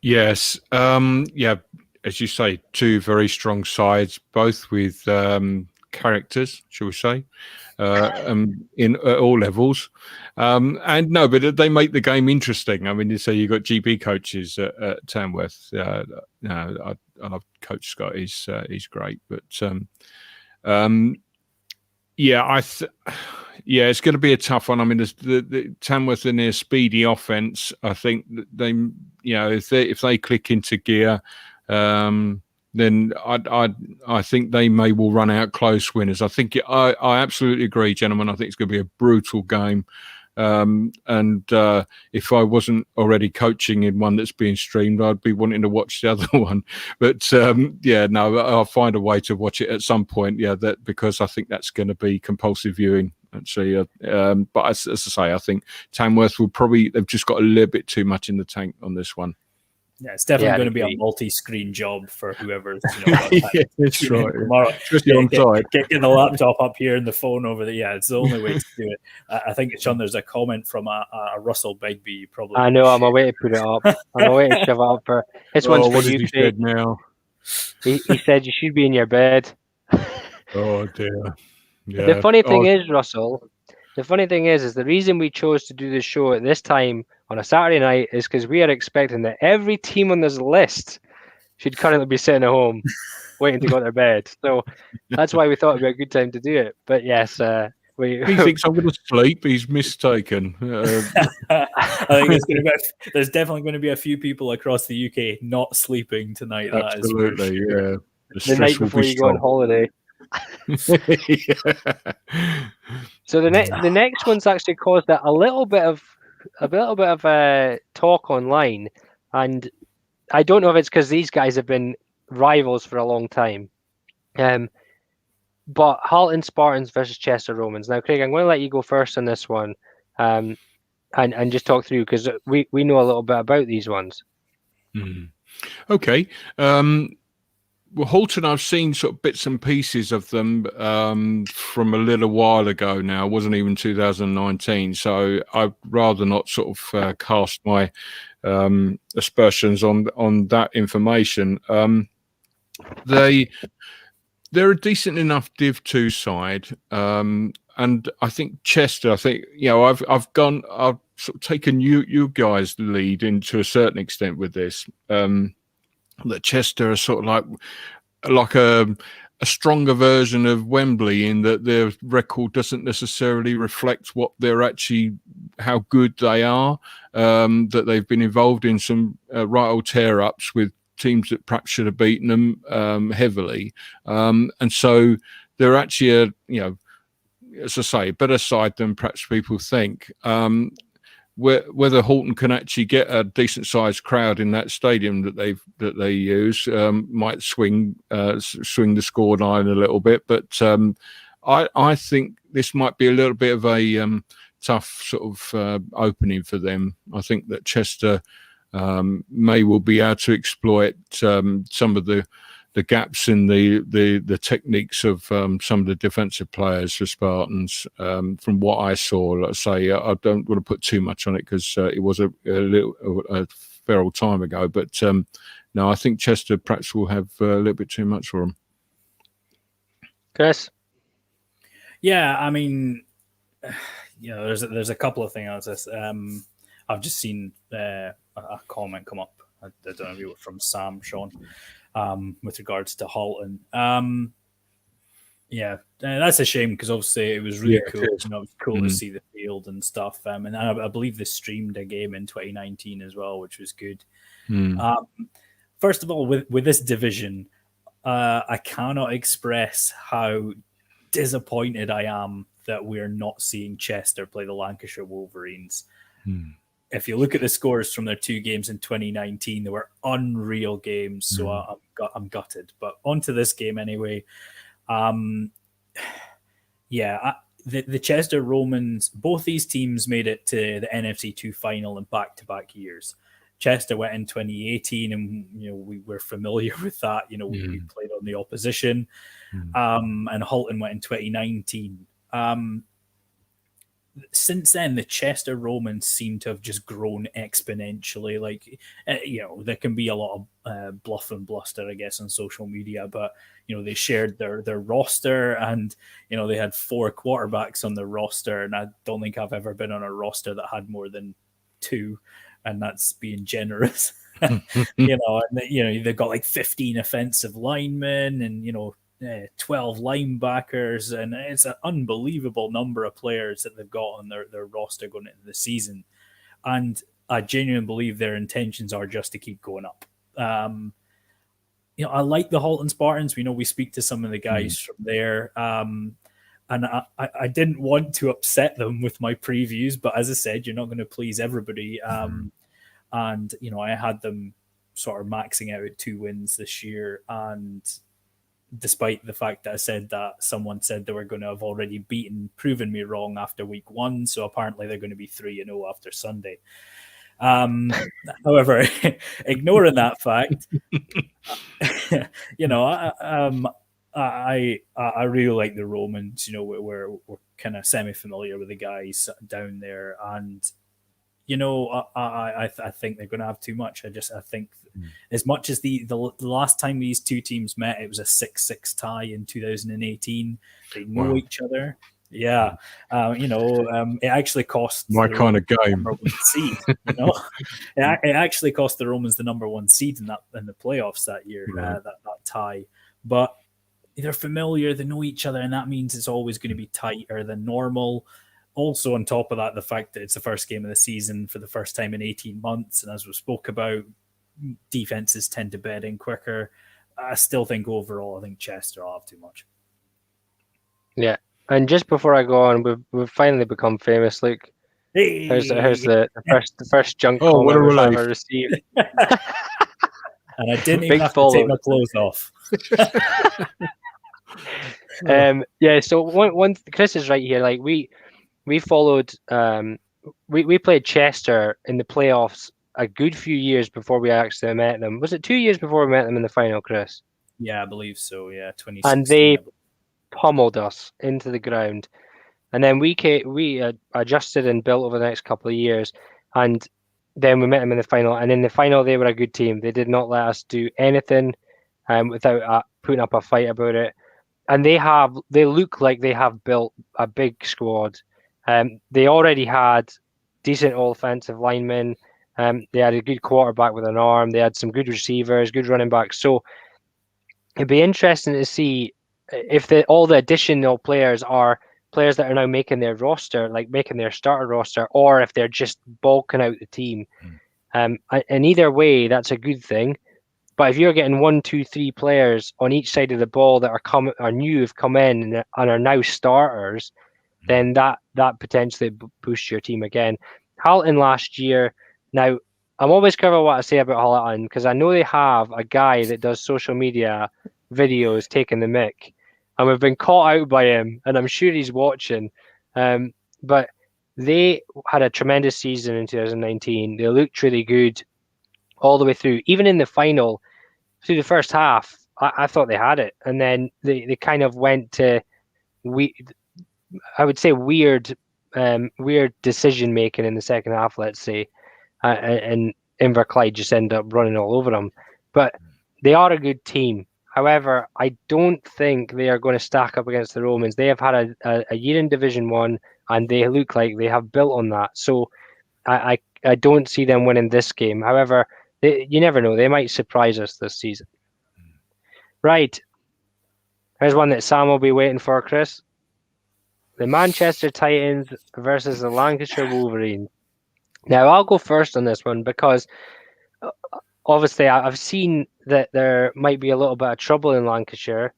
Yes. Yeah, as you say, two very strong sides, both with characters, shall we say, in at all levels. And no, but they make the game interesting. I mean, you say you've got GB coaches at Tamworth. I love Coach Scott. He's great. But yeah, yeah, it's going to be a tough one. I mean, the Tamworth in their speedy offense, I think they, if they click into gear, then I think they may well run out close winners. I absolutely agree, gentlemen. I think it's going to be a brutal game. And if I wasn't already coaching in one that's being streamed, I'd be wanting to watch the other one. But yeah, no, I'll find a way to watch it at some point. Yeah, because I think that's going to be compulsive viewing. Actually, but as I say, I think Tamworth they've just got a little bit too much in the tank on this one. Yeah, it's definitely going to be a multi-screen job for whoever's. Yeah, that's right. Tomorrow, especially on site. Get the laptop up here and the phone over there. Yeah, it's the only way to do it. I think, Sean, there's a comment from a Russell Begbie. You probably. I know. I'm away to put it up. I'm away to shove it up for. This one's for you, Craig. Now he said you should be in your bed. Oh dear. Yeah. The funny thing is, Russell. The funny thing is the reason we chose to do this show at this time on a Saturday night is because we are expecting that every team on this list should currently be sitting at home waiting to go to their bed. So that's why we thought it'd be a good time to do it. But yes, he thinks I'm going to sleep. He's mistaken. I think there's definitely going to be a few people across the UK not sleeping tonight. Absolutely, yeah. The night before you go on holiday. So the next one's actually caused a little bit of talk online, and I don't know if it's because these guys have been rivals for a long time. But Halton Spartans versus Chester Romans. Now, Craig, I'm going to let you go first on this one, and just talk through, because we know a little bit about these ones. Okay. Well, Halton, I've seen sort of bits and pieces of them from a little while ago now. It wasn't even 2019, so I'd rather not sort of cast my aspersions on that information. They're a decent enough Div 2 side, and I think Chester. I think I've sort of taken you guys' lead into a certain extent with this. That Chester are sort of like a stronger version of Wembley, in that their record doesn't necessarily reflect what they're actually, how good they are. That they've been involved in some right old tear-ups with teams that perhaps should have beaten them heavily, and so they're actually as I say, a better side than perhaps people think. Whether Halton can actually get a decent sized crowd in that stadium that they use might swing the score line a little bit, but I think this might be a little bit of a tough sort of opening for them. I think that Chester may well be able to exploit some of the the gaps in the techniques of some of the defensive players for Spartans. From what I saw, let's say, I don't want to put too much on it because it was a fair old time ago. But no, I think Chester perhaps will have a little bit too much for them. Chris? Yeah, I mean, there's a couple of things. I've just seen a comment come up. I don't know if it was from Sam, Sean, with regards to Halton. That's a shame because obviously it was really cool. It was cool to see the field and stuff. And I believe they streamed a game in 2019 as well, which was good. First of all, with this division, I cannot express how disappointed I am that we're not seeing Chester play the Lancashire Wolverines. If you look at the scores from their 2 games in 2019, they were unreal games. So I'm gutted. But onto this game anyway. The Chester Romans, both these teams made it to the NFC 2 final in back-to-back years. Chester went in 2018, and we were familiar with that. We played on the opposition, and Halton went in 2019. Since then, the Chester Romans seem to have just grown exponentially. Like, there can be a lot of bluff and bluster, I guess, on social media, but they shared their roster, and they had 4 quarterbacks on the roster, and I don't think I've ever been on a roster that had more than 2. And that's being generous, and they've got like 15 offensive linemen and 12 linebackers, and it's an unbelievable number of players that they've got on their roster going into the season. And I genuinely believe their intentions are just to keep going up. I like the Halton Spartans. We speak to some of the guys from there. And I didn't want to upset them with my previews, but as I said, you're not going to please everybody. And, I had them sort of maxing out at 2 wins this year. And despite the fact that I said that, someone said they were going to have already proven me wrong after week 1. So apparently they're going to be 3-0 after Sunday. However, ignoring that fact, I really like the Romans. We're kind of semi-familiar with the guys down there, and I think they're going to have too much. I think as much as the last time these 2 teams met, it was a 6-6 tie in 2018. They know each other. Yeah, it actually cost my kind of game. Number 1 seed. It actually cost the Romans the number 1 seed in the playoffs that year. That tie, but they're familiar, they know each other, and that means it's always going to be tighter than normal. Also, on top of that, the fact that it's the first game of the season for the first time in 18 months, and as we spoke about, defenses tend to bed in quicker. I still think overall, I think Chester will have too much. Yeah, and just before I go on, we've finally become famous, Luke. Hey! Here's the first junk comment we've ever received. And I didn't even have to take my clothes off. So one Chris is right here. Like we followed we played Chester in the playoffs a good few years before we actually met them. Was it 2 years before we met them in the final, Chris? Yeah, I believe so. Yeah, 2016. And they pummeled us into the ground, and then we adjusted and built over the next couple of years, and then we met them in the final. And in the final, they were a good team. They did not let us do anything without putting up a fight about it. And they look like they have built a big squad. They already had decent offensive linemen. They had a good quarterback with an arm. They had some good receivers, good running backs. So it'd be interesting to see if all the additional players are players that are now making their roster, like making their starter roster, or if they're just bulking out the team. And either way, that's a good thing. But if you're getting 1, 2, 3 players on each side of the ball that are new, have come in and are now starters, then that potentially boosts your team again. Halton last year. Now, I'm always careful what I say about Halton because I know they have a guy that does social media videos taking the mick, and we've been caught out by him, and I'm sure he's watching. But they had a tremendous season in 2019. They looked really good all the way through. Even in the final, through the first half, I thought they had it, and then they kind of went to I would say weird decision making in the second half, let's say, and Inverclyde just ended up running all over them. But they are a good team. However, I don't think they are going to stack up against the Romans. They have had a year in Division 1, and they look like they have built on that. So I don't see them winning this game. However, you never know. They might surprise us this season. Right. Here's one that Sam will be waiting for, Chris. The Manchester Titans versus the Lancashire Wolverines. Now, I'll go first on this one because obviously I've seen that there might be a little bit of trouble in Lancashire.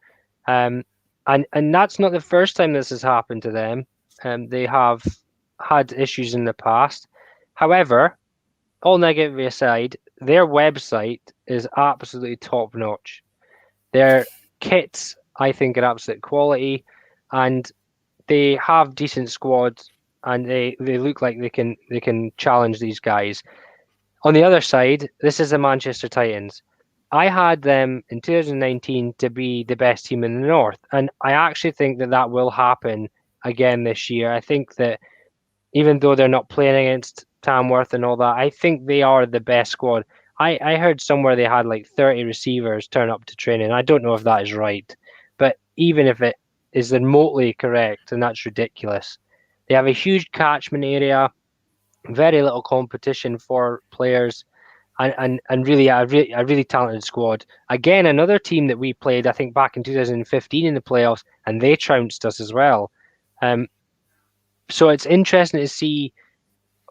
And that's not the first time this has happened to them. They have had issues in the past. However, all negative aside, their website is absolutely top notch. Their kits, I think, are absolute quality, and they have decent squads, and they look like they can challenge these guys. On the other side, this is the Manchester Titans. I had them in 2019 to be the best team in the North, and I actually think that will happen again this year. I think that even though they're not playing against Tamworth and all that, I think they are the best squad. I heard somewhere they had like 30 receivers turn up to training. I don't know if that is right, but even if it is remotely correct, and that's ridiculous. They have a huge catchment area, very little competition for players, and really a really talented squad. Again, another team that we played, I think, back in 2015 in the playoffs, and they trounced us as well. So it's interesting to see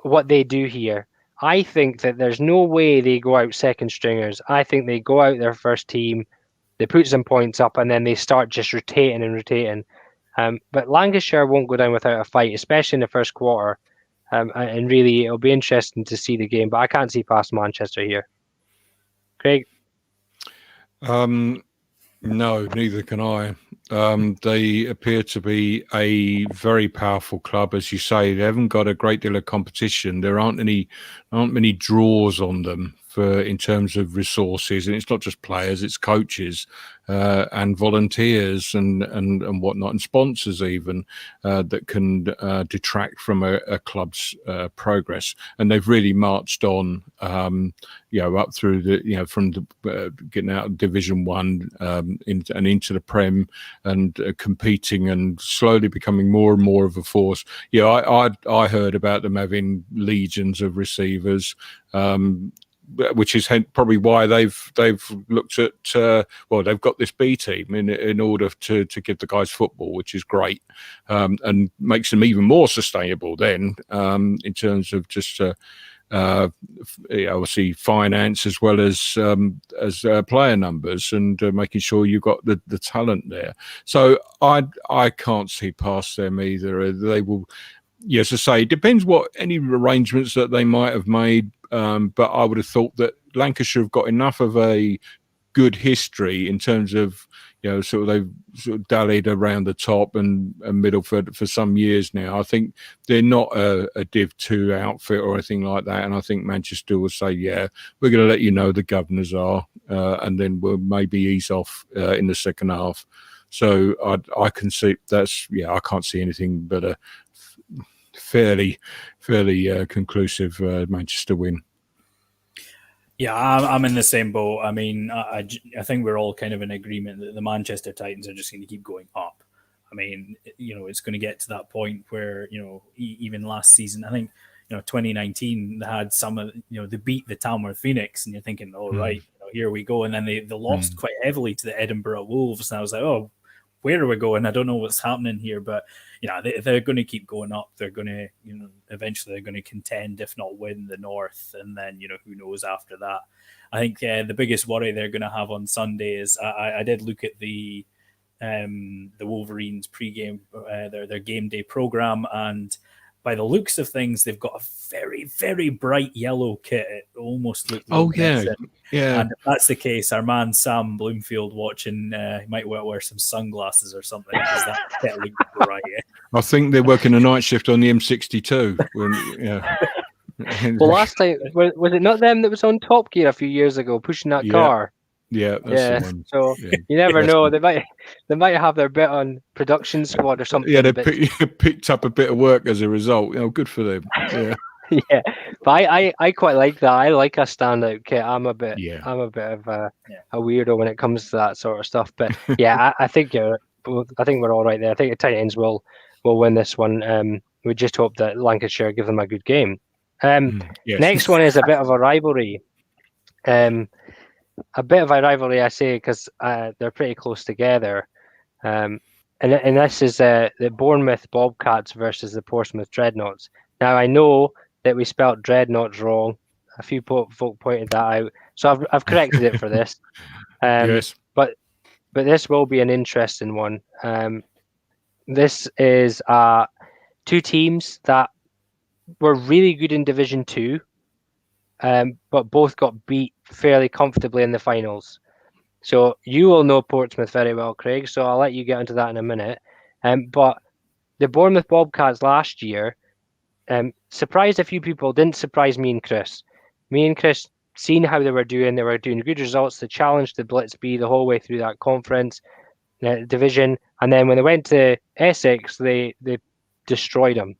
what they do here. I think that there's no way they go out second stringers. I think they go out their first team, they put some points up, and then they start just rotating. But Lancashire won't go down without a fight, especially in the first quarter. And really, it'll be interesting to see the game. But I can't see past Manchester here. Craig? No, neither can I. They appear to be a very powerful club, as you say. They haven't got a great deal of competition. There aren't many draws on them in terms of resources, and it's not just players; it's coaches and volunteers and whatnot, and sponsors even that can detract from a club's progress. And they've really marched on, up through from getting out of Division 1 into the Prem, and competing and slowly becoming more and more of a force. I heard about them having legions of receivers, which is probably why they've looked at they've got this B team in order to give the guys football, which is great, and makes them even more sustainable then in terms of just obviously finance as well as player numbers, and making sure you've got the talent there. So I can't see past them either. They will, yes, I say, it depends what any arrangements that they might have made, but I would have thought that Lancashire have got enough of a good history in terms of, they've sort of dallied around the top and middle for some years now. I think they're not a Div 2 outfit or anything like that. And I think Manchester will say, yeah, we're going to let you know the governors are, and then we'll maybe ease off in the second half. So I can see I can't see anything but a fairly conclusive Manchester win. Yeah, I'm in the same boat. I mean, I think we're all kind of in agreement that the Manchester Titans are just going to keep going up. I mean, it's going to get to that point where, even last season, I think, 2019, they had some of, they beat the Tamworth Phoenix, and you're thinking, oh, right, here we go. And then they lost quite heavily to the Edinburgh Wolves. And I was like, oh, where are we going? I don't know what's happening here, but they're going to keep going up. They're going to, eventually they're going to contend, if not win, the North, and then who knows after that. I think the biggest worry they're going to have on Sunday is I did look at the Wolverines pre-game, their game day program, and by the looks of things, they've got a very, very bright yellow kit. It almost looks yeah. And if that's the case, our man Sam Bloomfield watching, he might wear some sunglasses or something, because that kit looks bright. I think they're working a night shift on the M62. Well, last time, was it not them that was on Top Gear a few years ago pushing that car? Yeah, that's Yeah, the one. so Yeah. you never That's know. one. They might have their bit on production squad or something. Yeah, they but picked up a bit of work as a result. Good for them. Yeah. yeah, but I quite like that. I like a standout kit. I'm a bit Yeah. of a weirdo when it comes to that sort of stuff. But yeah, I think I think we're all right there. I think the Titans will win this one. We just hope that Lancashire give them a good game. Yes. Next one is a bit of a rivalry. A bit of a rivalry, I say, because they're pretty close together. And this is the Bournemouth Bobcats versus the Portsmouth Dreadnoughts. Now I know that we spelt Dreadnoughts wrong. A few folk pointed that out, so I've corrected it for this. Yes. But this will be an interesting one. This is two teams that were really good in Division 2, but both got beat fairly comfortably in the finals. So you will know Portsmouth very well, Craig, so I'll let you get into that in a minute. But the Bournemouth Bobcats last year surprised a few people, didn't surprise me and Chris. Me and Chris, seeing how they were doing good results. They challenged the Blitz B the whole way through that conference division. And then when they went to Essex, they destroyed them.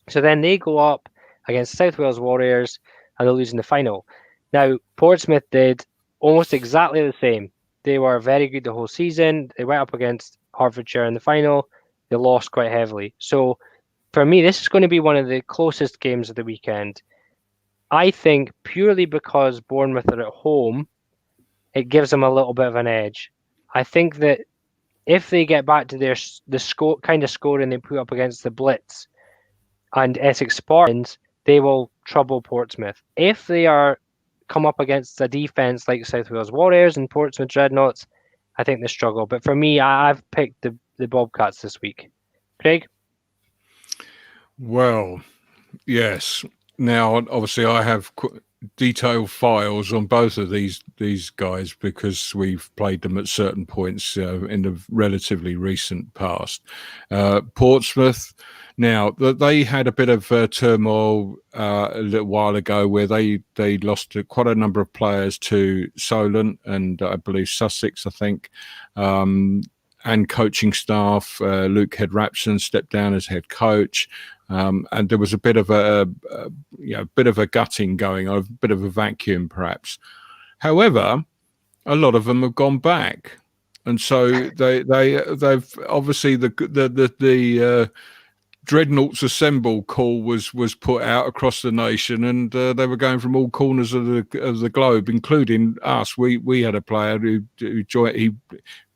So then they go up against South Wales Warriors and they lose in the final. Now, Portsmouth did almost exactly the same. They were very good the whole season. They went up against Hertfordshire in the final. They lost quite heavily. So for me, this is going to be one of the closest games of the weekend. I think purely because Bournemouth are at home, it gives them a little bit of an edge. I think that if they get back to the score kind of scoring they put up against the Blitz and Essex Spartans, they will trouble Portsmouth. If they come up against a defence like South Wales Warriors and Portsmouth Dreadnoughts, I think they struggle. But for me, I've picked the Bobcats this week. Craig? Well, yes. Now, obviously, I have detailed files on both of these guys because we've played them at certain points in the relatively recent past. Portsmouth, now they had a bit of turmoil a little while ago where they lost quite a number of players to Solent and I believe Sussex, I think. And coaching staff, Luke Head-Rapson stepped down as head coach. And there was a bit of a gutting going on, a bit of a vacuum, perhaps. However, a lot of them have gone back, and so they've obviously the Dreadnoughts Assemble call was put out across the nation, and they were going from all corners of the globe, including us. We had a player who joined. He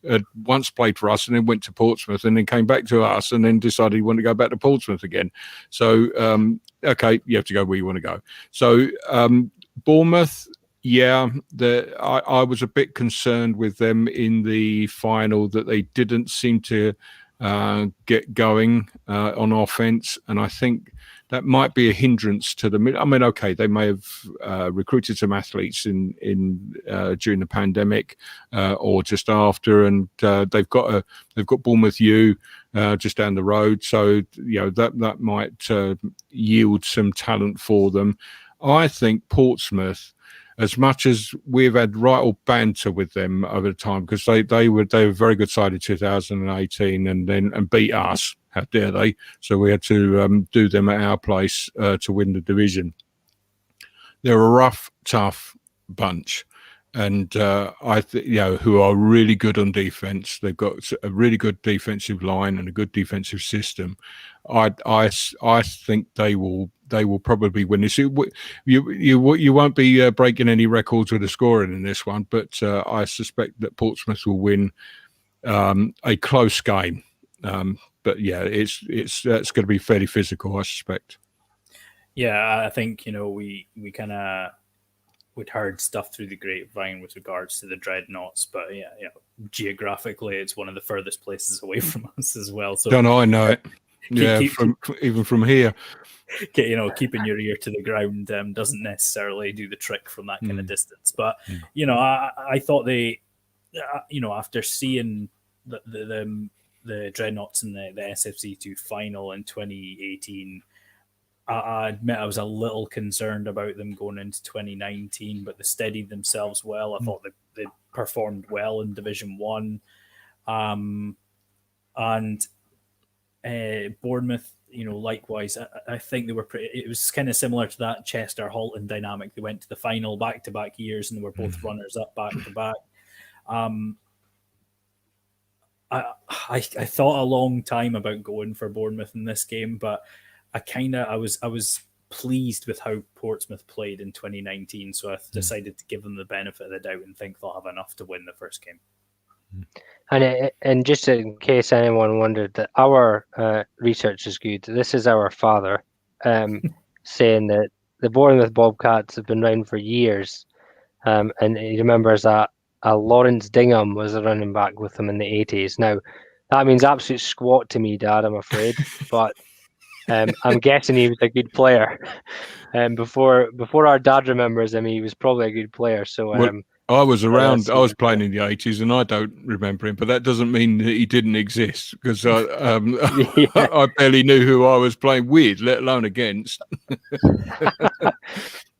had once played for us and then went to Portsmouth and then came back to us and then decided he wanted to go back to Portsmouth again. So, okay, you have to go where you want to go. So, Bournemouth, yeah, I was a bit concerned with them in the final that they didn't seem to get going on offense, and I think that might be a hindrance to them. I mean, okay, they may have recruited some athletes in during the pandemic or just after, and they've got Bournemouth U just down the road, so that might yield some talent for them. I think Portsmouth, as much as we've had right old banter with them over the time, because they were a very good side in 2018 and beat us. How dare they? So we had to do them at our place to win the division. They're a rough, tough bunch, and I think who are really good on defense. They've got a really good defensive line and a good defensive system. I think they will probably win this. You won't be breaking any records with the scoring in this one, but I suspect that Portsmouth will win a close game. But yeah, it's going to be fairly physical, I suspect. Yeah, I think we kind of we'd heard stuff through the grapevine with regards to the Dreadnoughts, but yeah, geographically, it's one of the furthest places away from us as well. So don't I know it? Even from here. Keeping your ear to the ground doesn't necessarily do the trick from that kind of distance. But I thought they, after seeing the Dreadnoughts in the SFC2 final in 2018, I admit I was a little concerned about them going into 2019, but they steadied themselves well. I thought they performed well in Division 1. And Bournemouth, likewise, I think they were it was kind of similar to that Chester Halton dynamic. They went to the final back-to-back years and they were both runners-up back-to-back. I thought a long time about going for Bournemouth in this game, but I was pleased with how Portsmouth played in 2019, so I decided to give them the benefit of the doubt and think they'll have enough to win the first game. And just in case anyone wondered, that our research is good. This is our father saying that the Bournemouth Bobcats have been around for years, and he remembers that Lawrence Dingham was a running back with them in the 80s. Now, that means absolute squat to me, Dad, I'm afraid, but I'm guessing he was a good player. Before our dad remembers him, he was probably a good player. So I was around. I was playing in the 80s, and I don't remember him. But that doesn't mean that he didn't exist, because I barely knew who I was playing with, let alone against.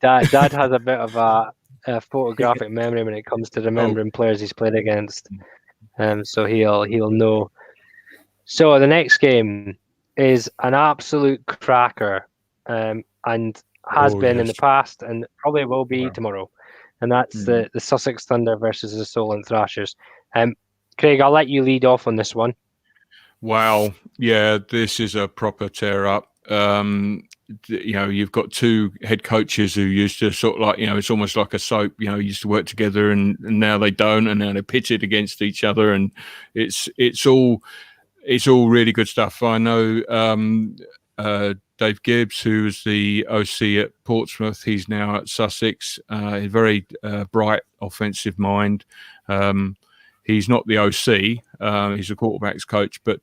Dad has a bit of a photographic memory when it comes to remembering players he's played against, so he'll know. So the next game is an absolute cracker, and has been in the past, and probably will be tomorrow. And that's the Sussex Thunder versus the Solent Thrashers. Craig, I'll let you lead off on this one. Wow, yeah, this is a proper tear up. You've got two head coaches who used to sort of like, it's almost like a soap. Used to work together, and now they don't, and now they're pitted against each other, and it's all really good stuff. I know Dave Gibbs, who was the OC at Portsmouth, he's now at Sussex. A very bright offensive mind. He's not the OC. He's a quarterbacks coach, but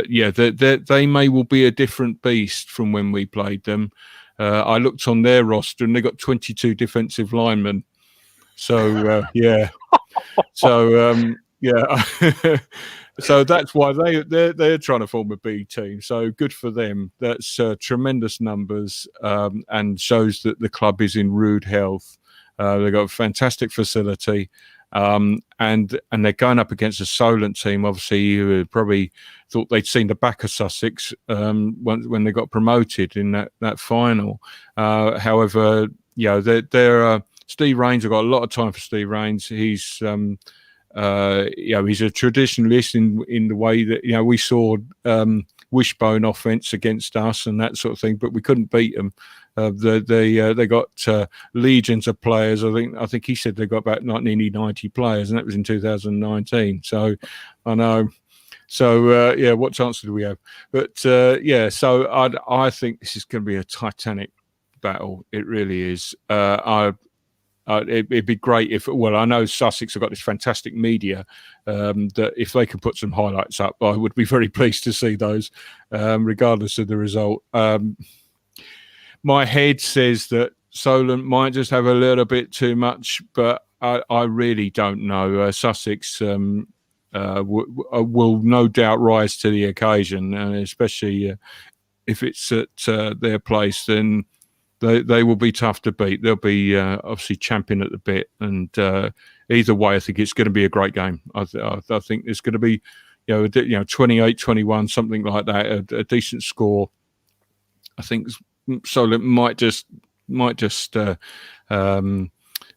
yeah, they may well be a different beast from when we played them. I looked on their roster and they got 22 defensive linemen. So yeah, so yeah. So that's why they're trying to form a B team. So good for them. That's tremendous numbers, and shows that the club is in rude health. They've got a fantastic facility, and they're going up against a Solent team. Obviously, you probably thought they'd seen the back of Sussex when they got promoted in that final. However, they're Steve Rains. I've got a lot of time for Steve Rains. He's he's a traditionalist in the way that we saw wishbone offense against us and that sort of thing, but we couldn't beat them. They got legions of players. I think he said they got about nearly 90 players, and that was in 2019. So I know. So what chances do we have? But so I think this is going to be a titanic battle. It really is. It'd be great if, I know Sussex have got this fantastic media, that if they can put some highlights up, I would be very pleased to see those, regardless of the result. My head says that Solent might just have a little bit too much, but I really don't know. Sussex will no doubt rise to the occasion, and especially if it's at their place, then they will be tough to beat. They'll be obviously champing at the bit, and either way, I think it's going to be a great game. I think it's going to be, 28-21, something like that, a decent score. I think Solent might just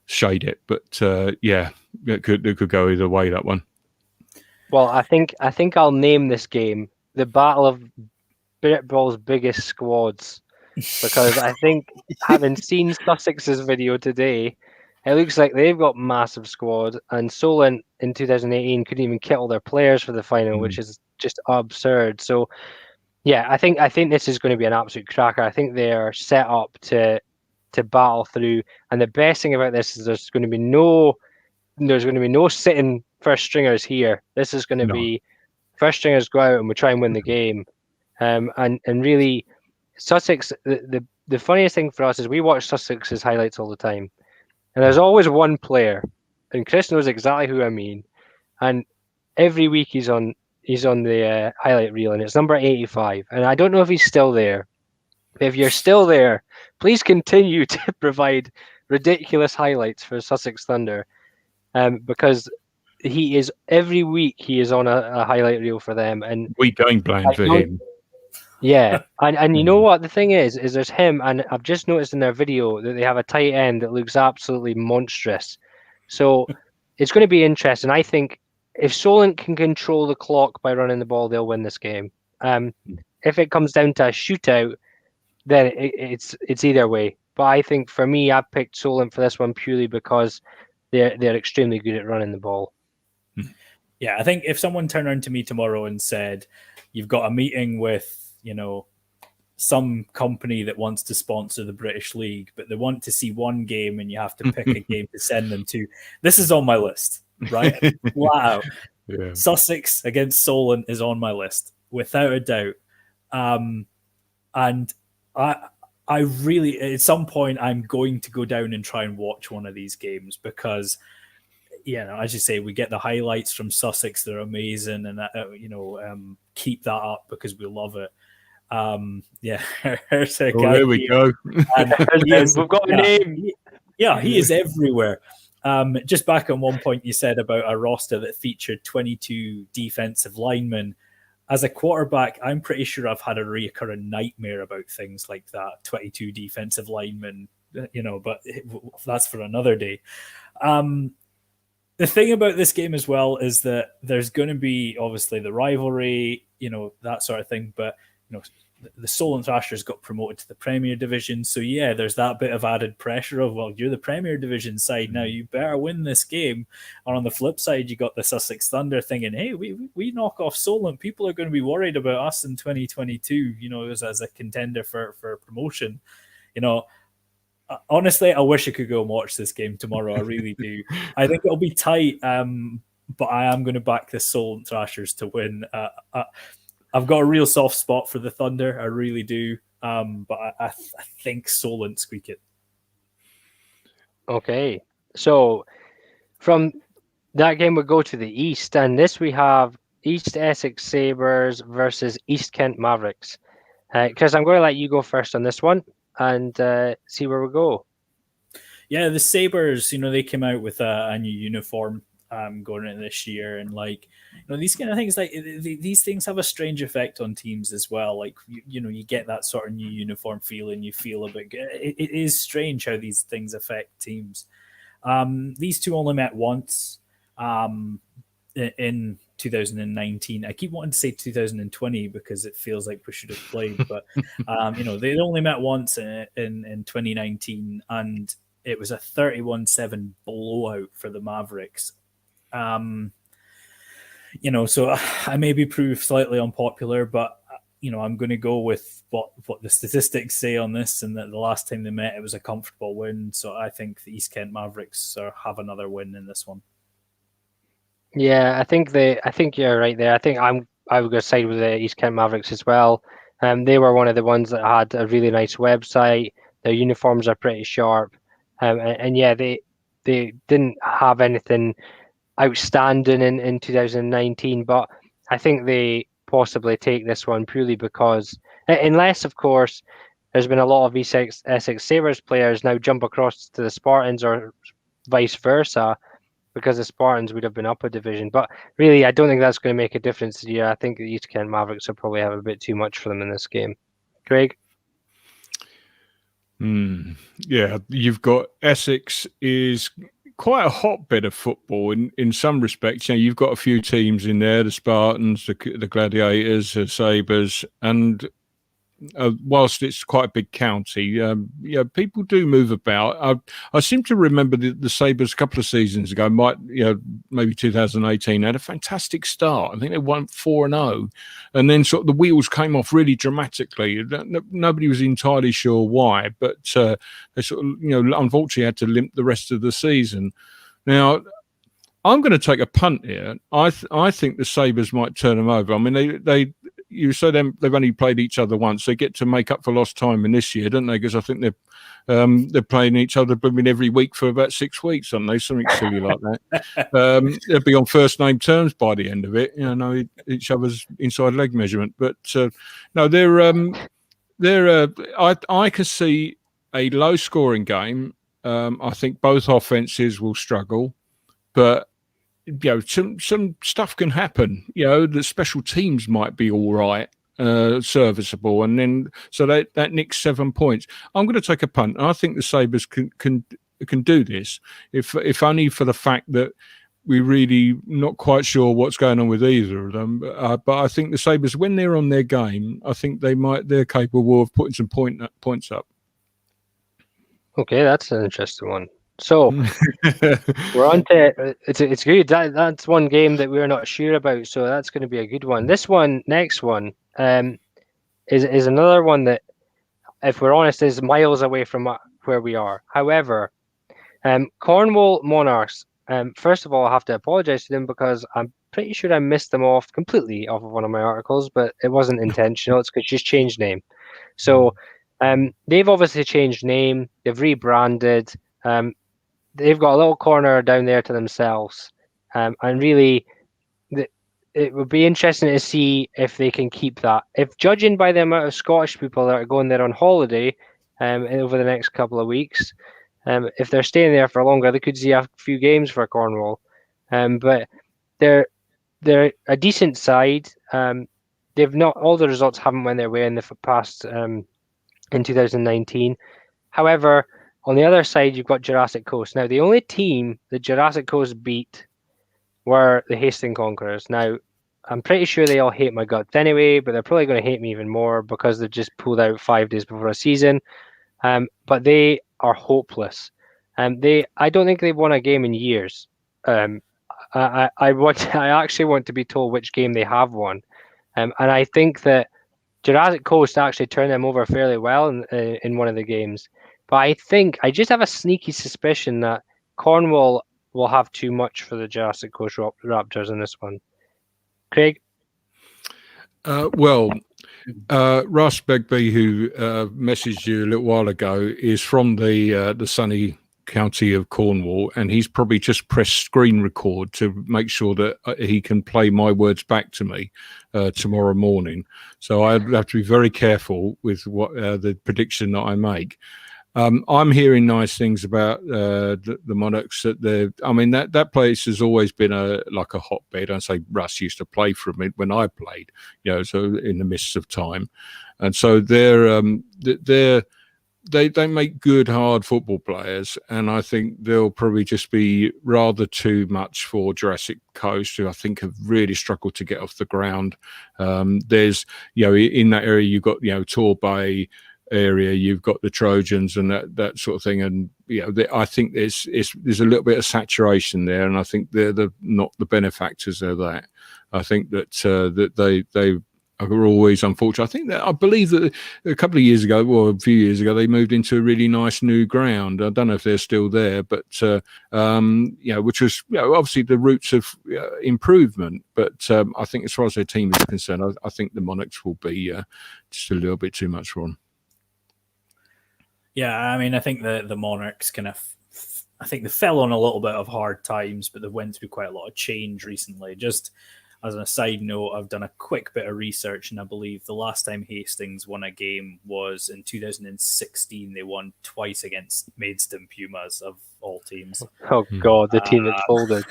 shade it, but it could go either way, that one. Well, I think I'll name this game the Battle of Britball's biggest squads. Because I think, having seen Sussex's video today, it looks like they've got massive squad, and Solent in 2018 couldn't even kit all their players for the final, which is just absurd. So, yeah, I think this is going to be an absolute cracker. I think they are set up to battle through, and the best thing about this is there's going to be no sitting first stringers here. This is going to be first stringers go out and we try and win the game, and really. Sussex, the funniest thing for us is we watch Sussex's highlights all the time, and there's always one player, and Chris knows exactly who I mean, and every week he's on the highlight reel, and it's number 85, and I don't know if he's still there, If you're still there, please continue to provide ridiculous highlights for Sussex Thunder, because he is every week he is on a highlight reel for them, and We don't blame for him. Yeah, and you know what the thing is there's him, and I've just noticed in their video that they have a tight end that looks absolutely monstrous. So it's going to be interesting. I think if Solent can control the clock by running the ball, they'll win this game. If it comes down to a shootout, then it's either way. But I think for me, I picked Solent for this one purely because they're extremely good at running the ball. Yeah, I think if someone turned around to me tomorrow and said, "You've got a meeting with, some company that wants to sponsor the British League, but they want to see one game and you have to pick a game to send them to," this is on my list, right? Wow. Yeah. Sussex against Solent is on my list, without a doubt. And I really, at some point, I'm going to go down and try and watch one of these games because, as you say, we get the highlights from Sussex. They're amazing. And, keep that up because we love it. There's a guy there we go. We've got a name. He is everywhere. Just back on one point you said about a roster that featured 22 defensive linemen. As a quarterback, I'm pretty sure I've had a recurring nightmare about things like that, 22 defensive linemen, but that's for another day. The thing about this game as well is that there's going to be obviously the rivalry, that sort of thing, but the Solent Thrashers got promoted to the Premier Division. So, there's that bit of added pressure of, well, you're the Premier Division side now, you better win this game. And on the flip side, you got the Sussex Thunder thinking, hey, we knock off Solent. People are going to be worried about us in 2022, as a contender for promotion. Honestly, I wish I could go and watch this game tomorrow. I really do. I think it'll be tight, but I am going to back the Solent Thrashers to win. I've got a real soft spot for the Thunder. I really do. But I think Solent squeak it. Okay. So from that game, we'll go to the East. And this we have East Essex Sabres versus East Kent Mavericks. Chris, I'm going to let you go first on this one and see where we go. Yeah, the Sabres, they came out with a new uniform going into this year, and these kind of things, these things have a strange effect on teams as well. You get that sort of new uniform feeling, you feel a bit good. It is strange how these things affect teams. These two only met once in 2019. I keep wanting to say 2020 because it feels like we should have played, but they only met once in 2019, and it was a 31-7 blowout for the Mavericks. So I may be proved slightly unpopular, but I'm going to go with what the statistics say on this, and that the last time they met, it was a comfortable win. So I think the East Kent Mavericks have another win in this one. Yeah, I think you're right there. I think I would go side with the East Kent Mavericks as well. They were one of the ones that had a really nice website. Their uniforms are pretty sharp, they didn't have anything outstanding in 2019, but I think they possibly take this one purely because, unless of course there's been a lot of Essex Sabres players now jump across to the Spartans or vice versa, because the Spartans would have been up a division. But really, I don't think that's going to make a difference here. I think the East Kent Mavericks will probably have a bit too much for them in this game. Craig? Yeah, you've got Essex is quite a hotbed of football in some respects. You've got a few teams in there, the Spartans, the Gladiators, the Sabres, and whilst it's quite a big county, people do move about. I seem to remember the Sabres a couple of seasons ago, maybe 2018, had a fantastic start. I think they won 4-0, and then sort of the wheels came off really dramatically. Nobody was entirely sure why, but they sort of, unfortunately had to limp the rest of the season. Now, I'm going to take a punt here. I think the Sabres might turn them over. I mean, you say they've only played each other once. They get to make up for lost time in this year, don't they? Because I think they're playing each other every week for about 6 weeks, aren't they? Something silly like that. They'll be on first name terms by the end of it. Know each other's inside leg measurement. But no, they're I could see a low-scoring game. I think both offenses will struggle, but some stuff can happen. The special teams might be all right, serviceable, and then so that nicks 7 points. I'm going to take a punt. I think the Sabres can do this, if only for the fact that we're really not quite sure what's going on with either of them. But I think the Sabres, when they're on their game, I think they're capable of putting some points up. Okay, that's an interesting one. So we're on to it's good. That's one game that we're not sure about, so that's going to be a good one. This next one, is another one that, if we're honest, is miles away from where we are. However, Cornwall Monarchs. First of all, I have to apologise to them because I'm pretty sure I missed them off completely off of one of my articles, but it wasn't intentional. It's because she's changed name. So they've obviously changed name. They've rebranded. They've got a little corner down there to themselves, and really, it would be interesting to see if they can keep that. If judging by the amount of Scottish people that are going there on holiday over the next couple of weeks, if they're staying there for longer, they could see a few games for Cornwall. But they're a decent side. They've not all the results haven't went their way in the past in 2019. However, on the other side, you've got Jurassic Coast. Now, the only team that Jurassic Coast beat were the Hastings Conquerors. Now, I'm pretty sure they all hate my guts anyway, but they're probably going to hate me even more because they've just pulled out 5 days before a season. But they are hopeless. I don't think they've won a game in years. I actually want to be told which game they have won. And I think that Jurassic Coast actually turned them over fairly well in one of the games. But I just have a sneaky suspicion that Cornwall will have too much for the Jurassic Coast Raptors in this one. Craig? Russ Begbie, who messaged you a little while ago, is from the sunny county of Cornwall, and he's probably just pressed screen record to make sure that he can play my words back to me tomorrow morning. So I have to be very careful with what the prediction that I make. I'm hearing nice things about the Monarchs. That place has always been like a hotbed. I say Russ used to play from it when I played, so in the midst of time, and so they make good hard football players, and I think they'll probably just be rather too much for Jurassic Coast, who I think have really struggled to get off the ground. There's in that area you've got Torbay area, you've got the Trojans and that sort of thing, and I think there's a little bit of saturation there, and I think they're not the benefactors of that. I think that they are always unfortunate. I believe that a couple of years ago, or a few years ago, they moved into a really nice new ground. I don't know if they're still there, but which was obviously the roots of improvement. But I think as far as their team is concerned, I think the Monarchs will be just a little bit too much for them. Yeah, I think the Monarchs I think they fell on a little bit of hard times, but they went through quite a lot of change recently. Just as a side note, I've done a quick bit of research, and I believe the last time Hastings won a game was in 2016. They won twice against Maidstone Pumas, of all teams. Oh, God, the team that folded.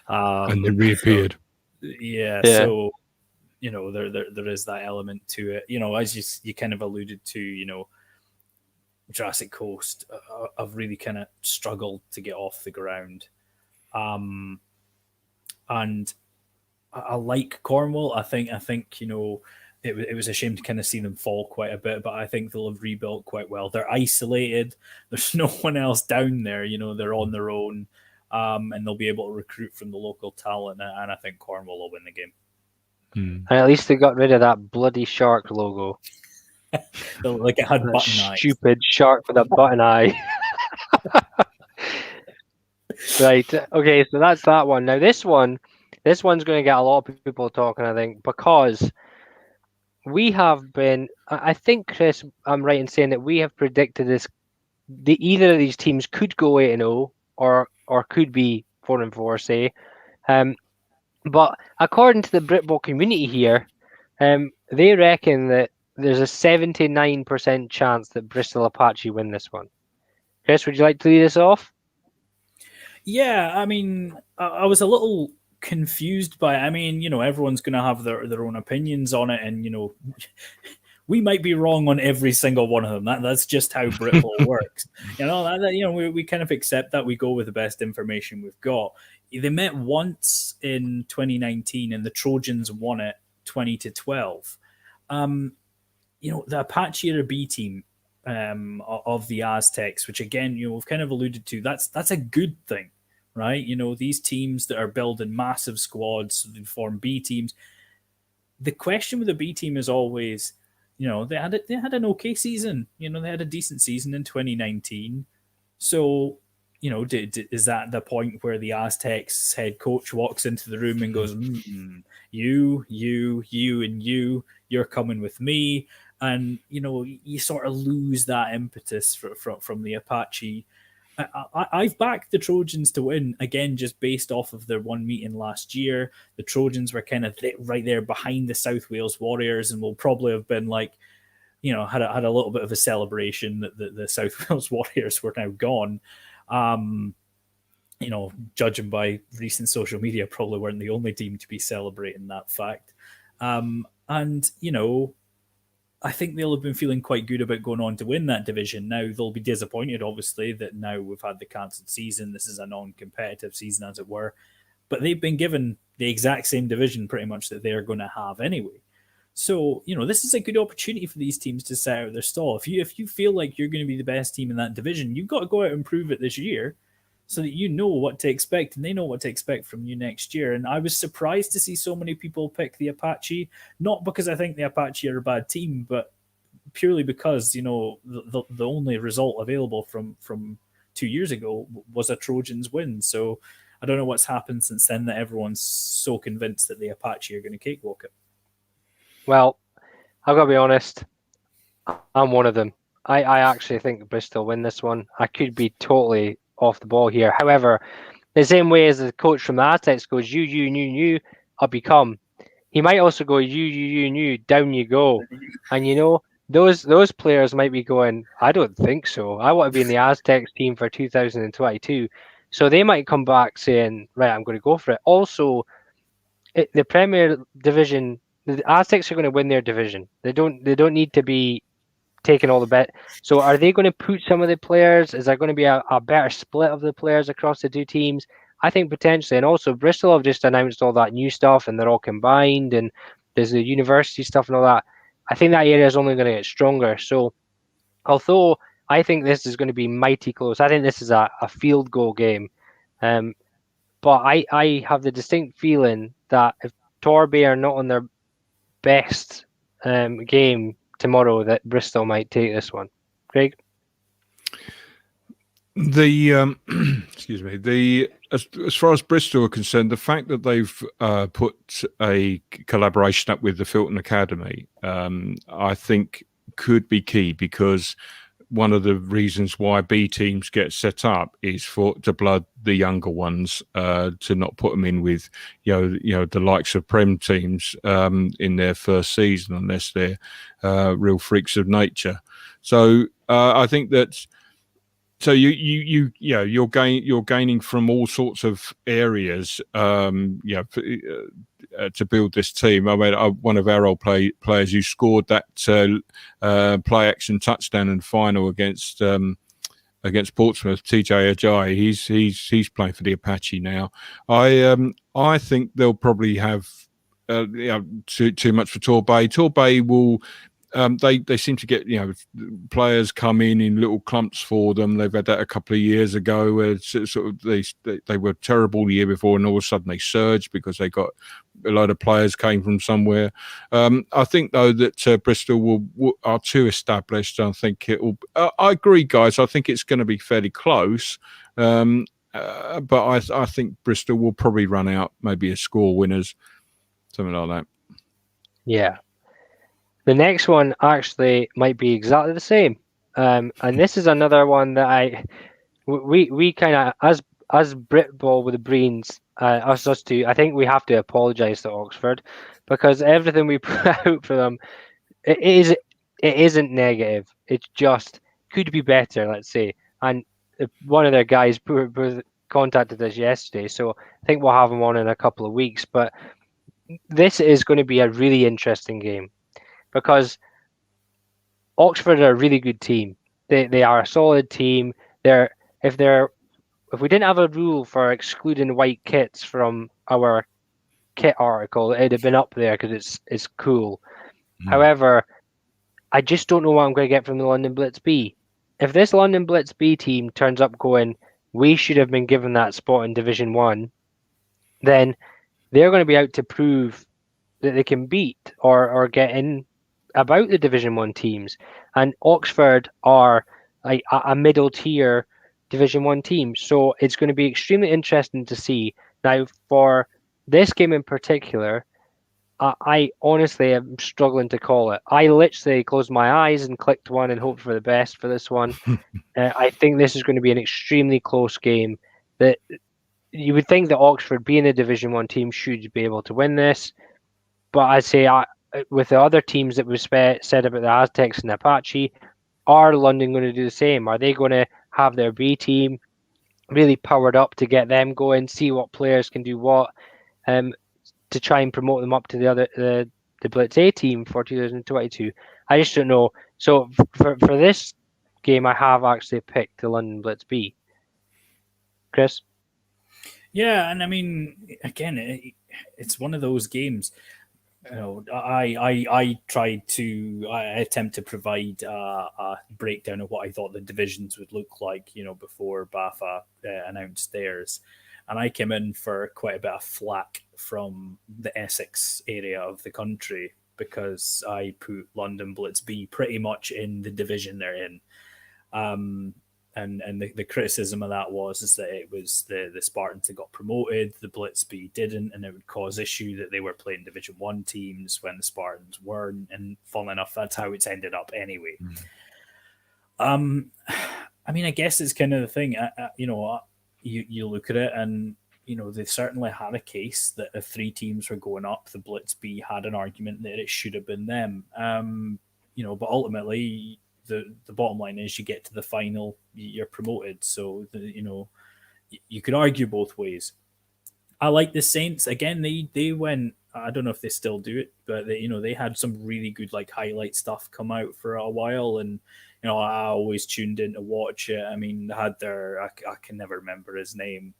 And then reappeared. So, there is that element to it. As you kind of alluded to, Jurassic Coast have really kind of struggled to get off the ground. And I like Cornwall. I think it was a shame to kind of see them fall quite a bit, but I think they'll have rebuilt quite well. They're isolated. There's no one else down there. They're on their own, and they'll be able to recruit from the local talent. And I think Cornwall will win the game. And at least they got rid of that bloody shark logo. Like it had button eyes. Stupid shark with a button eye. Right. Okay. So that's that one. Now this one's going to get a lot of people talking, I think, because we have been. I think, Chris, I'm right in saying that we have predicted this. Either of these teams could go 8-0 or could be 4-4, say. But according to the Britball community here, they reckon that there's a 79% chance that Bristol Apache win this one. Chris, would you like to lead us off? Yeah, I mean, I was a little confused by it. I mean, everyone's going to have their own opinions on it, and we might be wrong on every single one of them. That's just how Britball works. We kind of accept that. We go with the best information we've got. They met once in 2019, and the Trojans won it 20-12. The Apache are a B team of the Aztecs, which again, we've kind of alluded to. That's a good thing, right? These teams that are building massive squads form B teams. The question with the B team is always, they had an okay season. They had a decent season in 2019. So, is that the point where the Aztecs head coach walks into the room and goes, you, and you're coming with me? And, you sort of lose that impetus from the Apache. I've backed the Trojans to win, again, just based off of their one meeting last year. The Trojans were kind of right there behind the South Wales Warriors, and will probably have been had a little bit of a celebration that the South Wales Warriors were now gone. Judging by recent social media, probably weren't the only team to be celebrating that fact. I think they'll have been feeling quite good about going on to win that division. Now, they'll be disappointed, obviously, that now we've had the cancelled season. This is a non-competitive season, as it were. But they've been given the exact same division, pretty much, that they're going to have anyway. So, this is a good opportunity for these teams to set out their stall. If you feel like you're going to be the best team in that division, you've got to go out and prove it this year so that you know what to expect and they know what to expect from you next year. And I was surprised to see so many people pick the Apache, not because I think the Apache are a bad team, but purely because, the only result available from 2 years ago was a Trojans win. So I don't know what's happened since then that everyone's so convinced that the Apache are going to cakewalk it. Well, I've got to be honest. I'm one of them. I actually think Bristol win this one. I could be totally off the ball here. However, the same way as the coach from the Aztecs goes, you, I'll become. He might also go, you, down you go. And those players might be going, I don't think so. I want to be in the Aztecs team for 2022. So they might come back saying, right, I'm going to go for it. Also, the Premier Division, the Aztecs are going to win their division. They don't need to be taking all the bet. So are they going to put some of the players? Is there going to be a better split of the players across the two teams? I think potentially. And also Bristol have just announced all that new stuff and they're all combined and there's the university stuff and all that. I think that area is only going to get stronger. So although I think this is going to be mighty close, I think this is a field goal game. But I have the distinct feeling that if Torbay are not on their best game tomorrow, that Bristol might take this one. Craig? Excuse me. As far as Bristol are concerned, the fact that they've put a collaboration up with the Filton Academy, I think could be key, because one of the reasons why B teams get set up is to blood the younger ones, to not put them in with the likes of Prem teams in their first season, unless they're real freaks of nature. So I think that. So you're gaining from all sorts of areas, to build this team. I mean, one of our old players who scored that play action touchdown in the final against Portsmouth, TJ Ajayi, he's playing for the Apache now. I think they'll probably have too much for Torbay. Torbay will. They seem to get players come in little clumps for them. They've had that a couple of years ago where sort of they were terrible the year before, and all of a sudden they surged because they got a load of players came from somewhere. I think though that Bristol are too established. I think it will. I agree, guys. I think it's going to be fairly close, but I think Bristol will probably run out maybe a score winners, something like that. Yeah. The next one actually might be exactly the same, and this is another one that we kind of as Britball with the Breens, us two. I think we have to apologise to Oxford, because everything we put out for them, it is it isn't negative. It's just could be better, let's say. And one of their guys contacted us yesterday, so I think we'll have him on in a couple of weeks. But this is going to be a really interesting game because Oxford are a really good team. They are a solid team. If we didn't have a rule for excluding white kits from our kit article, it'd have been up there because it's cool. However, I just don't know what I'm going to get from the London Blitz B. If this London Blitz B team turns up going, we should have been given that spot in Division 1, then they're going to be out to prove that they can beat or get in about the Division 1 teams. And Oxford are a middle tier Division 1 team. So it's going to be extremely interesting to see. Now, for this game in particular, I honestly am struggling to call it. I literally closed my eyes and clicked one and hoped for the best for this one. I think this is going to be an extremely close game. That you would think that Oxford, being a Division 1 team, should be able to win this. But I'd say with the other teams that we've said about the Aztecs and Apache, are London going to do the same? Are they going to have their B team really powered up to get them going, see what players can do what, to try and promote them up to the Blitz A team for 2022? I just don't know. So for this game, I have actually picked the London Blitz B. Chris? Yeah, and I mean, again, it's one of those games. You know, I attempt to provide a breakdown of what I thought the divisions would look like, before BAFA announced theirs. And I came in for quite a bit of flack from the Essex area of the country because I put London Blitz B pretty much in the division they're in. And the criticism of that was that it was the Spartans that got promoted, the Blitz B didn't, and it would cause issue that they were playing Division 1 teams when the Spartans weren't. And funnily enough, that's how it's ended up anyway. I mean, I guess it's kind of the thing, you look at it and, they certainly had a case that if 3 teams were going up, the Blitz B had an argument that it should have been them. But ultimately, the bottom line is you get to the final, you're promoted. So, you could argue both ways. I like the Saints. Again, they went, I don't know if they still do it, but they had some really good highlight stuff come out for a while. And, I always tuned in to watch it. I mean, they had I can never remember his name,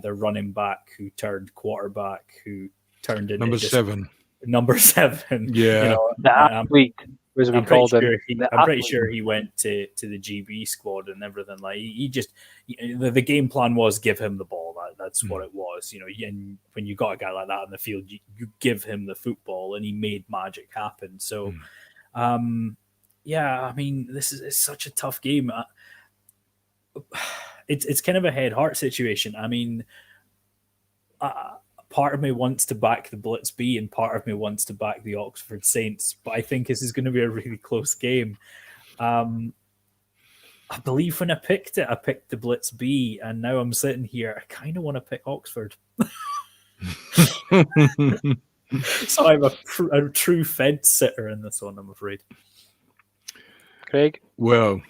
their running back who turned quarterback, who turned into number 7. Number 7. Yeah. The athlete, as we called him. I'm pretty sure he went to the GB squad and everything. He just, the game plan was give him the ball. That's what it was. And when you got a guy like that on the field, you give him the football, and he made magic happen. So, yeah, I mean, it's such a tough game. It's kind of a head-heart situation. I mean, part of me wants to back the Blitz B and part of me wants to back the Oxford Saints, but I think this is going to be a really close game. I believe when I picked the Blitz B, and now I'm sitting here, I kind of want to pick Oxford. So I'm a true fence sitter in this one, I'm afraid. Craig? Well,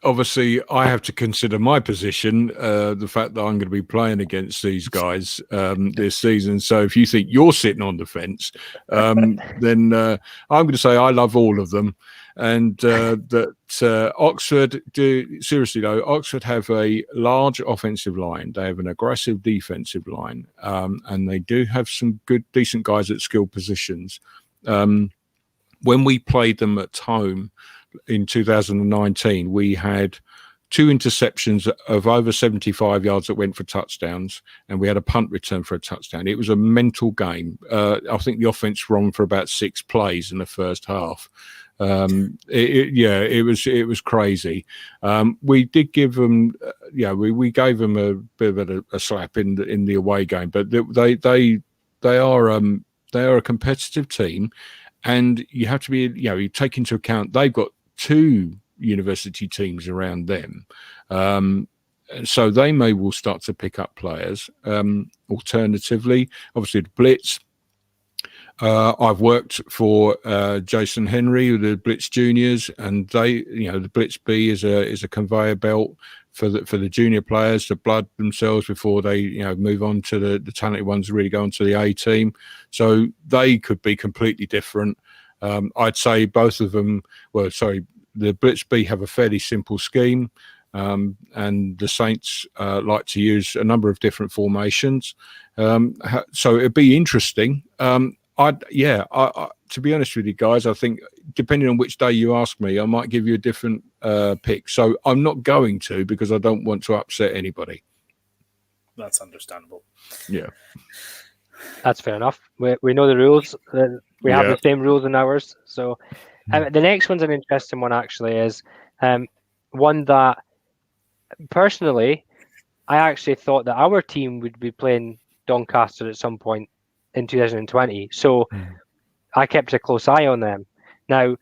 obviously I have to consider my position, the fact that I'm going to be playing against these guys this season. So if you think you're sitting on the fence, then I'm going to say I love all of them. And that Oxford seriously though, Oxford have a large offensive line. They have an aggressive defensive line, and they do have some decent guys at skilled positions. When we played them at home in 2019, we had 2 interceptions of over 75 yards that went for touchdowns, and we had a punt return for a touchdown. It was a mental game. I think the offense ran for about 6 plays in the first half. It was crazy. We did give them, we gave them a bit of a slap in the away game, but they are a competitive team, and you have to be, you take into account they've got 2 university teams around them, so they will start to pick up players. Alternatively, obviously the Blitz I've worked for Jason Henry with the Blitz Juniors, and the Blitz B is a conveyor belt for the junior players to blood themselves before they move on to the talented ones, really go on to the A team. So they could be completely different. I'd say both of them. The Blitz B have a fairly simple scheme. And the Saints like to use a number of different formations. So it'd be interesting. To be honest with you guys, I think depending on which day you ask me, I might give you a different pick. So I'm not going to, because I don't want to upset anybody. That's understandable. Yeah. That's fair enough. We know the rules. We have the same rules in ours. So the next one's an interesting one, actually, is one that personally, I actually thought that our team would be playing Doncaster at some point in 2020. So I kept a close eye on them. Now,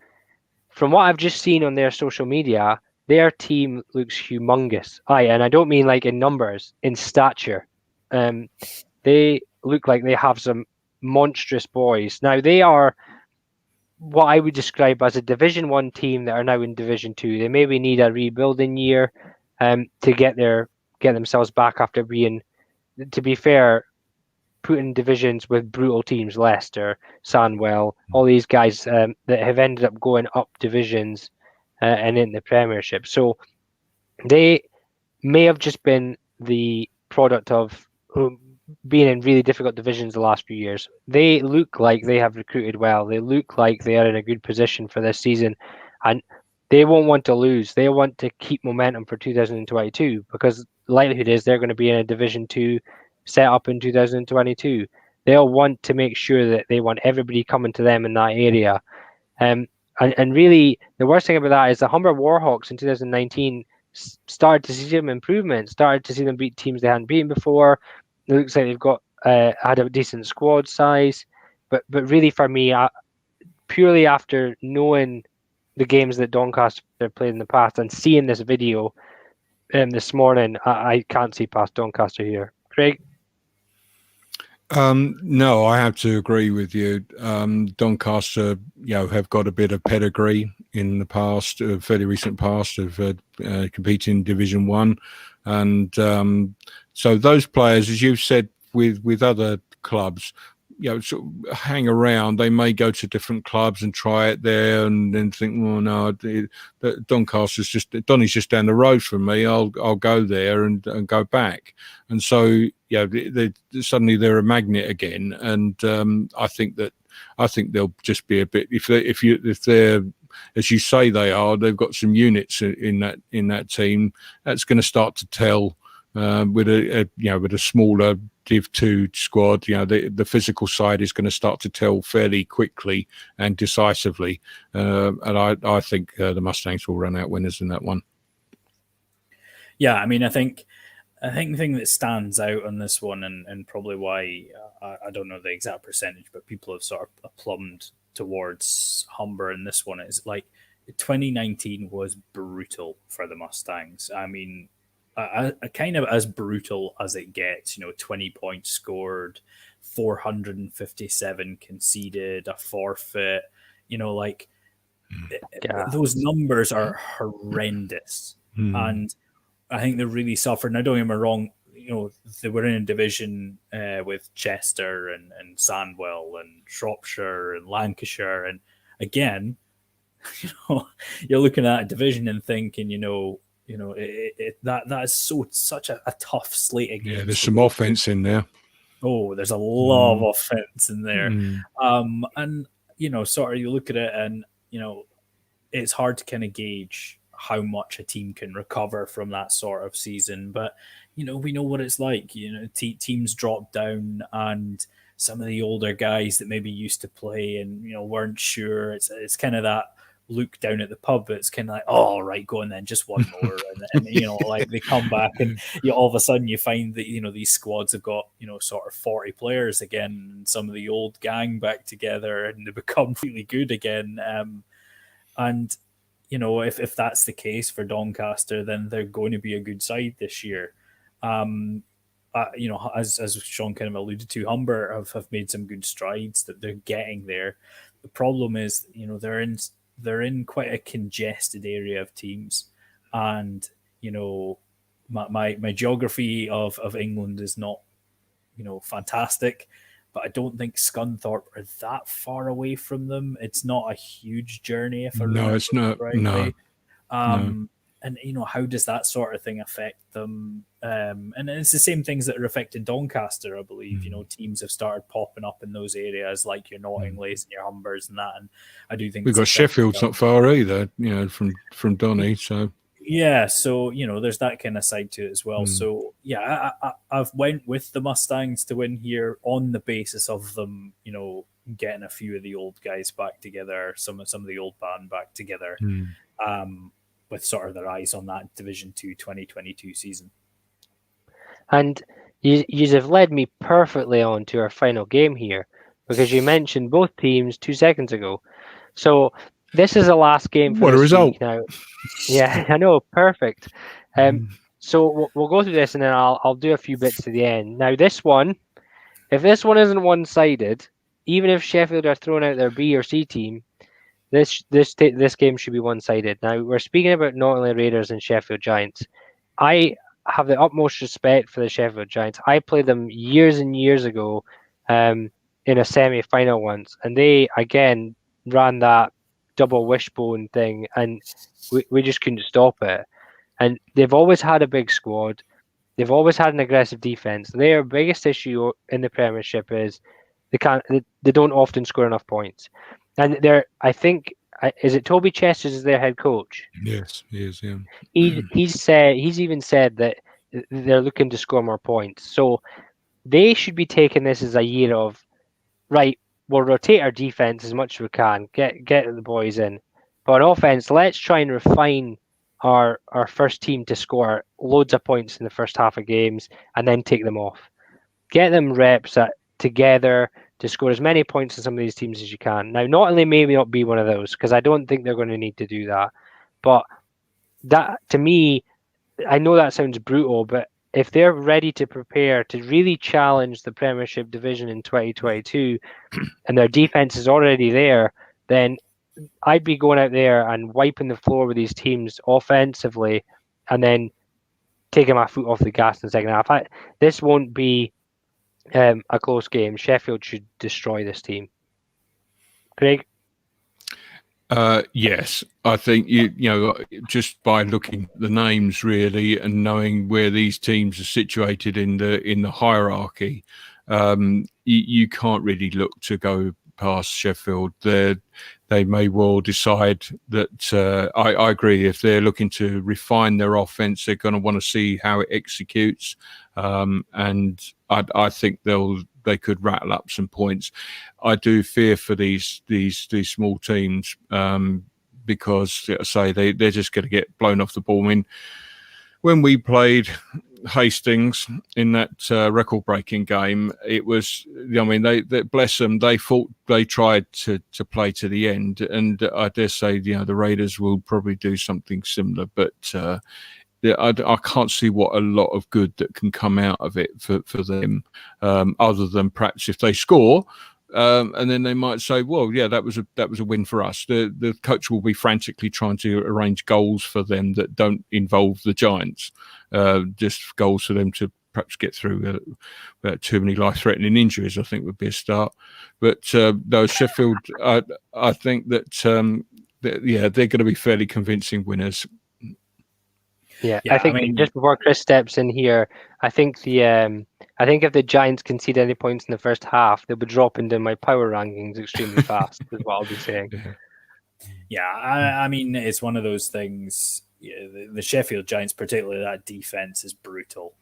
from what I've just seen on their social media, their team looks humongous. And I don't mean like in numbers, in stature. They look like they have some monstrous boys. Now, they are what I would describe as a Division 1 team that are now in Division 2. They maybe need a rebuilding year to get themselves back after being, to be fair, put in divisions with brutal teams, Leicester, Sandwell, all these guys that have ended up going up divisions and in the Premiership. So they may have just been the product of being in really difficult divisions the last few years. They look like they have recruited well. They look like they are in a good position for this season, and they won't want to lose. They want to keep momentum for 2022, because the likelihood is they're going to be in a Division 2 set up in 2022. They'll want to make sure that they want everybody coming to them in that area. And really, the worst thing about that is the Humber Warhawks in 2019 started to see some improvement, started to see them beat teams they hadn't beaten before. It looks like they've got had a decent squad size. But really, for me, purely after knowing the games that Doncaster played in the past and seeing this video this morning, I can't see past Doncaster here. Craig? No, I have to agree with you. Doncaster, have got a bit of pedigree in the past, fairly recent past, of competing in Division 1. And so those players, as you've said, with other clubs, sort of hang around. They may go to different clubs and try it there, and then think, well, no, Doncaster's Donny's just down the road from me. I'll go there and go back. And so, suddenly they're a magnet again. And I think they'll just be a bit, if they're as you say they are, they've got some units in that team. That's going to start to tell. With a smaller Div 2 squad, the physical side is going to start to tell fairly quickly and decisively. And I think the Mustangs will run out winners in that one. Yeah, I mean, I think the thing that stands out on this one, and probably why I don't know the exact percentage, but people have sort of plumbed towards Humber in this one, is like 2019 was brutal for the Mustangs. I mean, kind of as brutal as it gets, 20 points scored, 457 conceded, a forfeit, those numbers are horrendous. And I think they really suffered. Now, don't get me wrong, they were in a division with Chester and Sandwell and Shropshire and Lancashire. And again, you're looking at a division and thinking, that is such a tough slate of games. Yeah, there's some offense in there. Oh, there's a lot of offense in there. And sort of you look at it and it's hard to kind of gauge how much a team can recover from that sort of season. But we know what it's like. Teams drop down, and some of the older guys that maybe used to play and weren't sure. It's kind of that look down at the pub. It's kind of like, oh, right, go on then, just one more, and like they come back, and all of a sudden you find that these squads have got sort of 40 players again, and some of the old gang back together, and they become really good again. And if that's the case for Doncaster, then they're going to be a good side this year. as Sean kind of alluded to, Humber have made some good strides, that they're getting there. The problem is, they're in quite a congested area of teams, and my geography of England is not fantastic, but I don't think Scunthorpe are that far away from them. It's not a huge journey, if I remember. No, it's not. Correctly. No. And how does that sort of thing affect them? And it's the same things that are affecting Doncaster, I believe. Teams have started popping up in those areas, like your Nottingham's and your Humbers and that. And I do think we've got Sheffield's not far either, from Donny. So yeah, so there's that kind of side to it as well. So yeah, I've went with the Mustangs to win here on the basis of them, getting a few of the old guys back together, some of the old band back together. With sort of their eyes on that Division 2 2022 season. And you have led me perfectly on to our final game here, because you mentioned both teams 2 seconds ago. So this is the last game for what a this result week now. Yeah, I know, perfect. So we'll go through this, and then I'll do a few bits to the end. Now this one, if this one isn't one-sided, even if Sheffield are throwing out their B or C team, this game should be one-sided. Now, we're speaking about Nottingham Raiders and Sheffield Giants. I have the utmost respect for the Sheffield Giants. I played them years and years ago in a semi-final once, and they, again, ran that double wishbone thing, and we just couldn't stop it. And they've always had a big squad. They've always had an aggressive defence. Their biggest issue in the Premiership is they don't often score enough points. And I think, is it Toby Chesters is their head coach? Yes, he is. Yeah, he's even said that they're looking to score more points. So they should be taking this as a year of, right, we'll rotate our defense as much as we can, get the boys in, but on offense, let's try and refine our first team to score loads of points in the first half of games, and then take them off. Get them reps together to score as many points in some of these teams as you can. Now, Nottingham may not be one of those, because I don't think they're going to need to do that. But that, to me, I know that sounds brutal, but if they're ready to prepare to really challenge the Premiership division in 2022, and their defense is already there, then I'd be going out there and wiping the floor with these teams offensively, and then taking my foot off the gas in the second half. This won't be a close game. Sheffield should destroy this team. Craig? Yes, I think just by looking at the names really and knowing where these teams are situated in the hierarchy, you can't really look to go past Sheffield. They may well decide that. I agree. If they're looking to refine their offense, they're going to want to see how it executes, and I think they could rattle up some points. I do fear for these small teams because, say, they're just going to get blown off the ball. I mean, when we played Hastings in that record-breaking game, it was, they bless them, they tried to play to the end, and I dare say, the Raiders will probably do something similar, but I can't see what a lot of good that can come out of it for them, other than perhaps if they score, and then they might say, well, yeah, that was a win for us. The coach will be frantically trying to arrange goals for them that don't involve the Giants, just goals for them to perhaps get through without too many life-threatening injuries, I think would be a start. But those Sheffield, I think that they're going to be fairly convincing winners. Yeah, I think just before Chris steps in here, I think if the Giants concede any points in the first half, they'll be dropping into my power rankings extremely fast, is what I'll be saying. Yeah, I mean, it's one of those things. Yeah, the Sheffield Giants, particularly that defense, is brutal.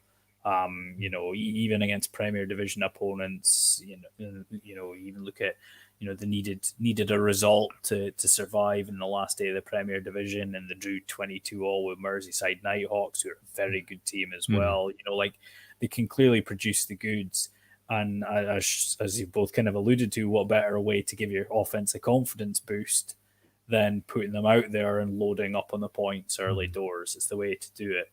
Even against Premier Division opponents, even look at, they needed a result to survive in the last day of the Premier Division, and they drew 22-all with Merseyside Nighthawks, who are a very good team as well. They can clearly produce the goods, and as you both kind of alluded to, what better way to give your offense a confidence boost than putting them out there and loading up on the points early doors? It's the way to do it.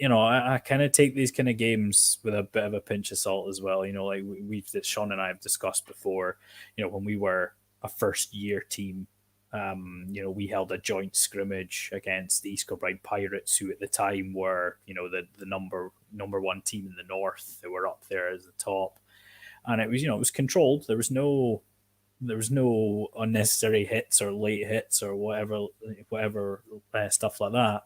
I kind of take these kind of games with a bit of a pinch of salt as well. Like Sean and I have discussed before, when we were a first year team, we held a joint scrimmage against the East Kilbride Pirates, who at the time were, the number one team in the north. They were up there as the top, and it was controlled. There was no unnecessary hits or late hits or whatever stuff like that.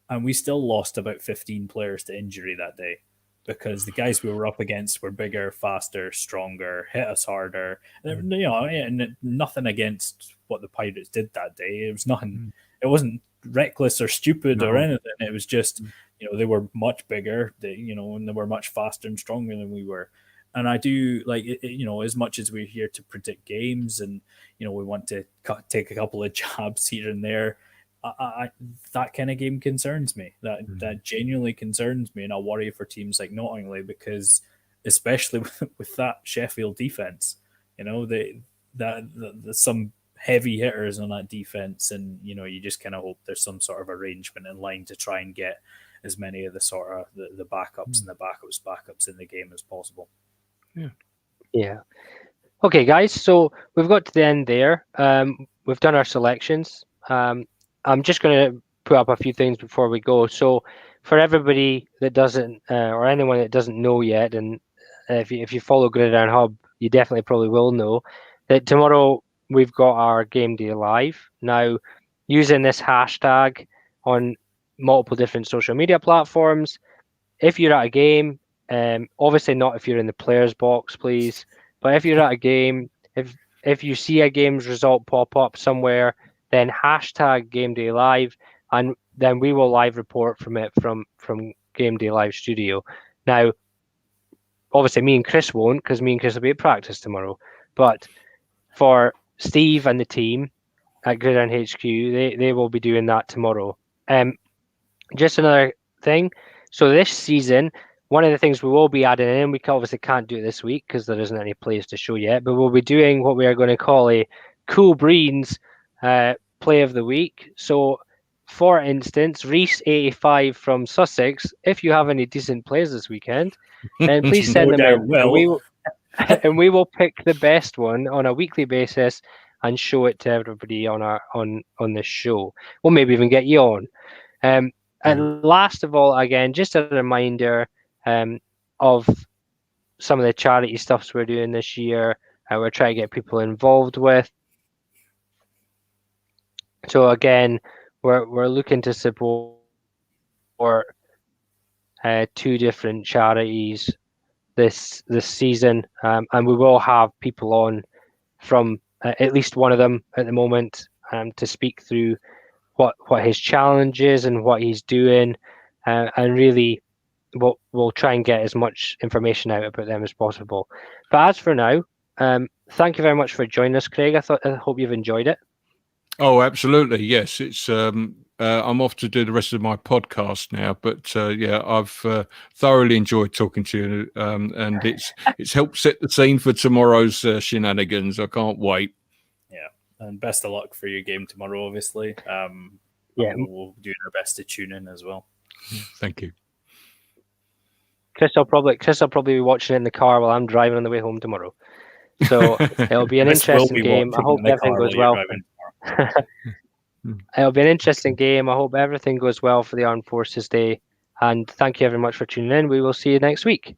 And we still lost about 15 players to injury that day because the guys we were up against were bigger, faster, stronger, hit us harder. And nothing against what the Pirates did that day. It was nothing. It wasn't reckless or stupid or anything. It was just, they were much bigger, and they were much faster and stronger than we were. And I do like it, as much as we're here to predict games and, we want to take a couple of jabs here and there. That kind of game concerns me. That genuinely concerns me, and I worry for teams like Nottingham because, especially with that Sheffield defense, there's some heavy hitters on that defense, and you just kind of hope there's some sort of arrangement in line to try and get as many of the sort of the backups and the backups in the game as possible. Yeah. Okay, guys. So we've got to the end there. We've done our selections. I'm just going to put up a few things before we go. So for everybody that doesn't, or anyone that doesn't know yet, and if you follow Gridiron Hub, you definitely probably will know that tomorrow we've got our game day live. Now, using this hashtag on multiple different social media platforms, if you're at a game, obviously not if you're in the players box, please, but if you're at a game, if you see a game's result pop up somewhere, then hashtag Game Day Live, and then we will live report from it from Game Day Live Studio. Now, obviously, me and Chris won't, because me and Chris will be at practice tomorrow. But for Steve and the team at Gridiron HQ, they will be doing that tomorrow. Just another thing. So this season, one of the things we will be adding in, we obviously can't do it this week because there isn't any plays to show yet, but we'll be doing what we are going to call a Cool Breens play of the week. So, for instance, Reese 85 from Sussex, if you have any decent plays this weekend, then please send them in. And we will pick the best one on a weekly basis and show it to everybody on this show. We'll maybe even get you on. And last of all, again, just a reminder of some of the charity stuffs we're doing this year. We're trying to get people involved with. So again, we're looking to support two different charities this season, and we will have people on from at least one of them at the moment to speak through what his challenge is and what he's doing, and really we'll try and get as much information out about them as possible. But as for now, thank you very much for joining us, Craig. I hope you've enjoyed it. Oh, absolutely. Yes, it's I'm off to do the rest of my podcast now, but I've thoroughly enjoyed talking to you, and it's helped set the scene for tomorrow's shenanigans. I can't wait. Yeah, and best of luck for your game tomorrow, obviously. We'll do our best to tune in as well. Thank you. Chris will probably be watching it in the car while I'm driving on the way home tomorrow. So it'll be an interesting game. I hope everything goes well. It'll be an interesting game. I hope everything goes well for the Armed Forces Day. And thank you very much for tuning in. We will see you next week.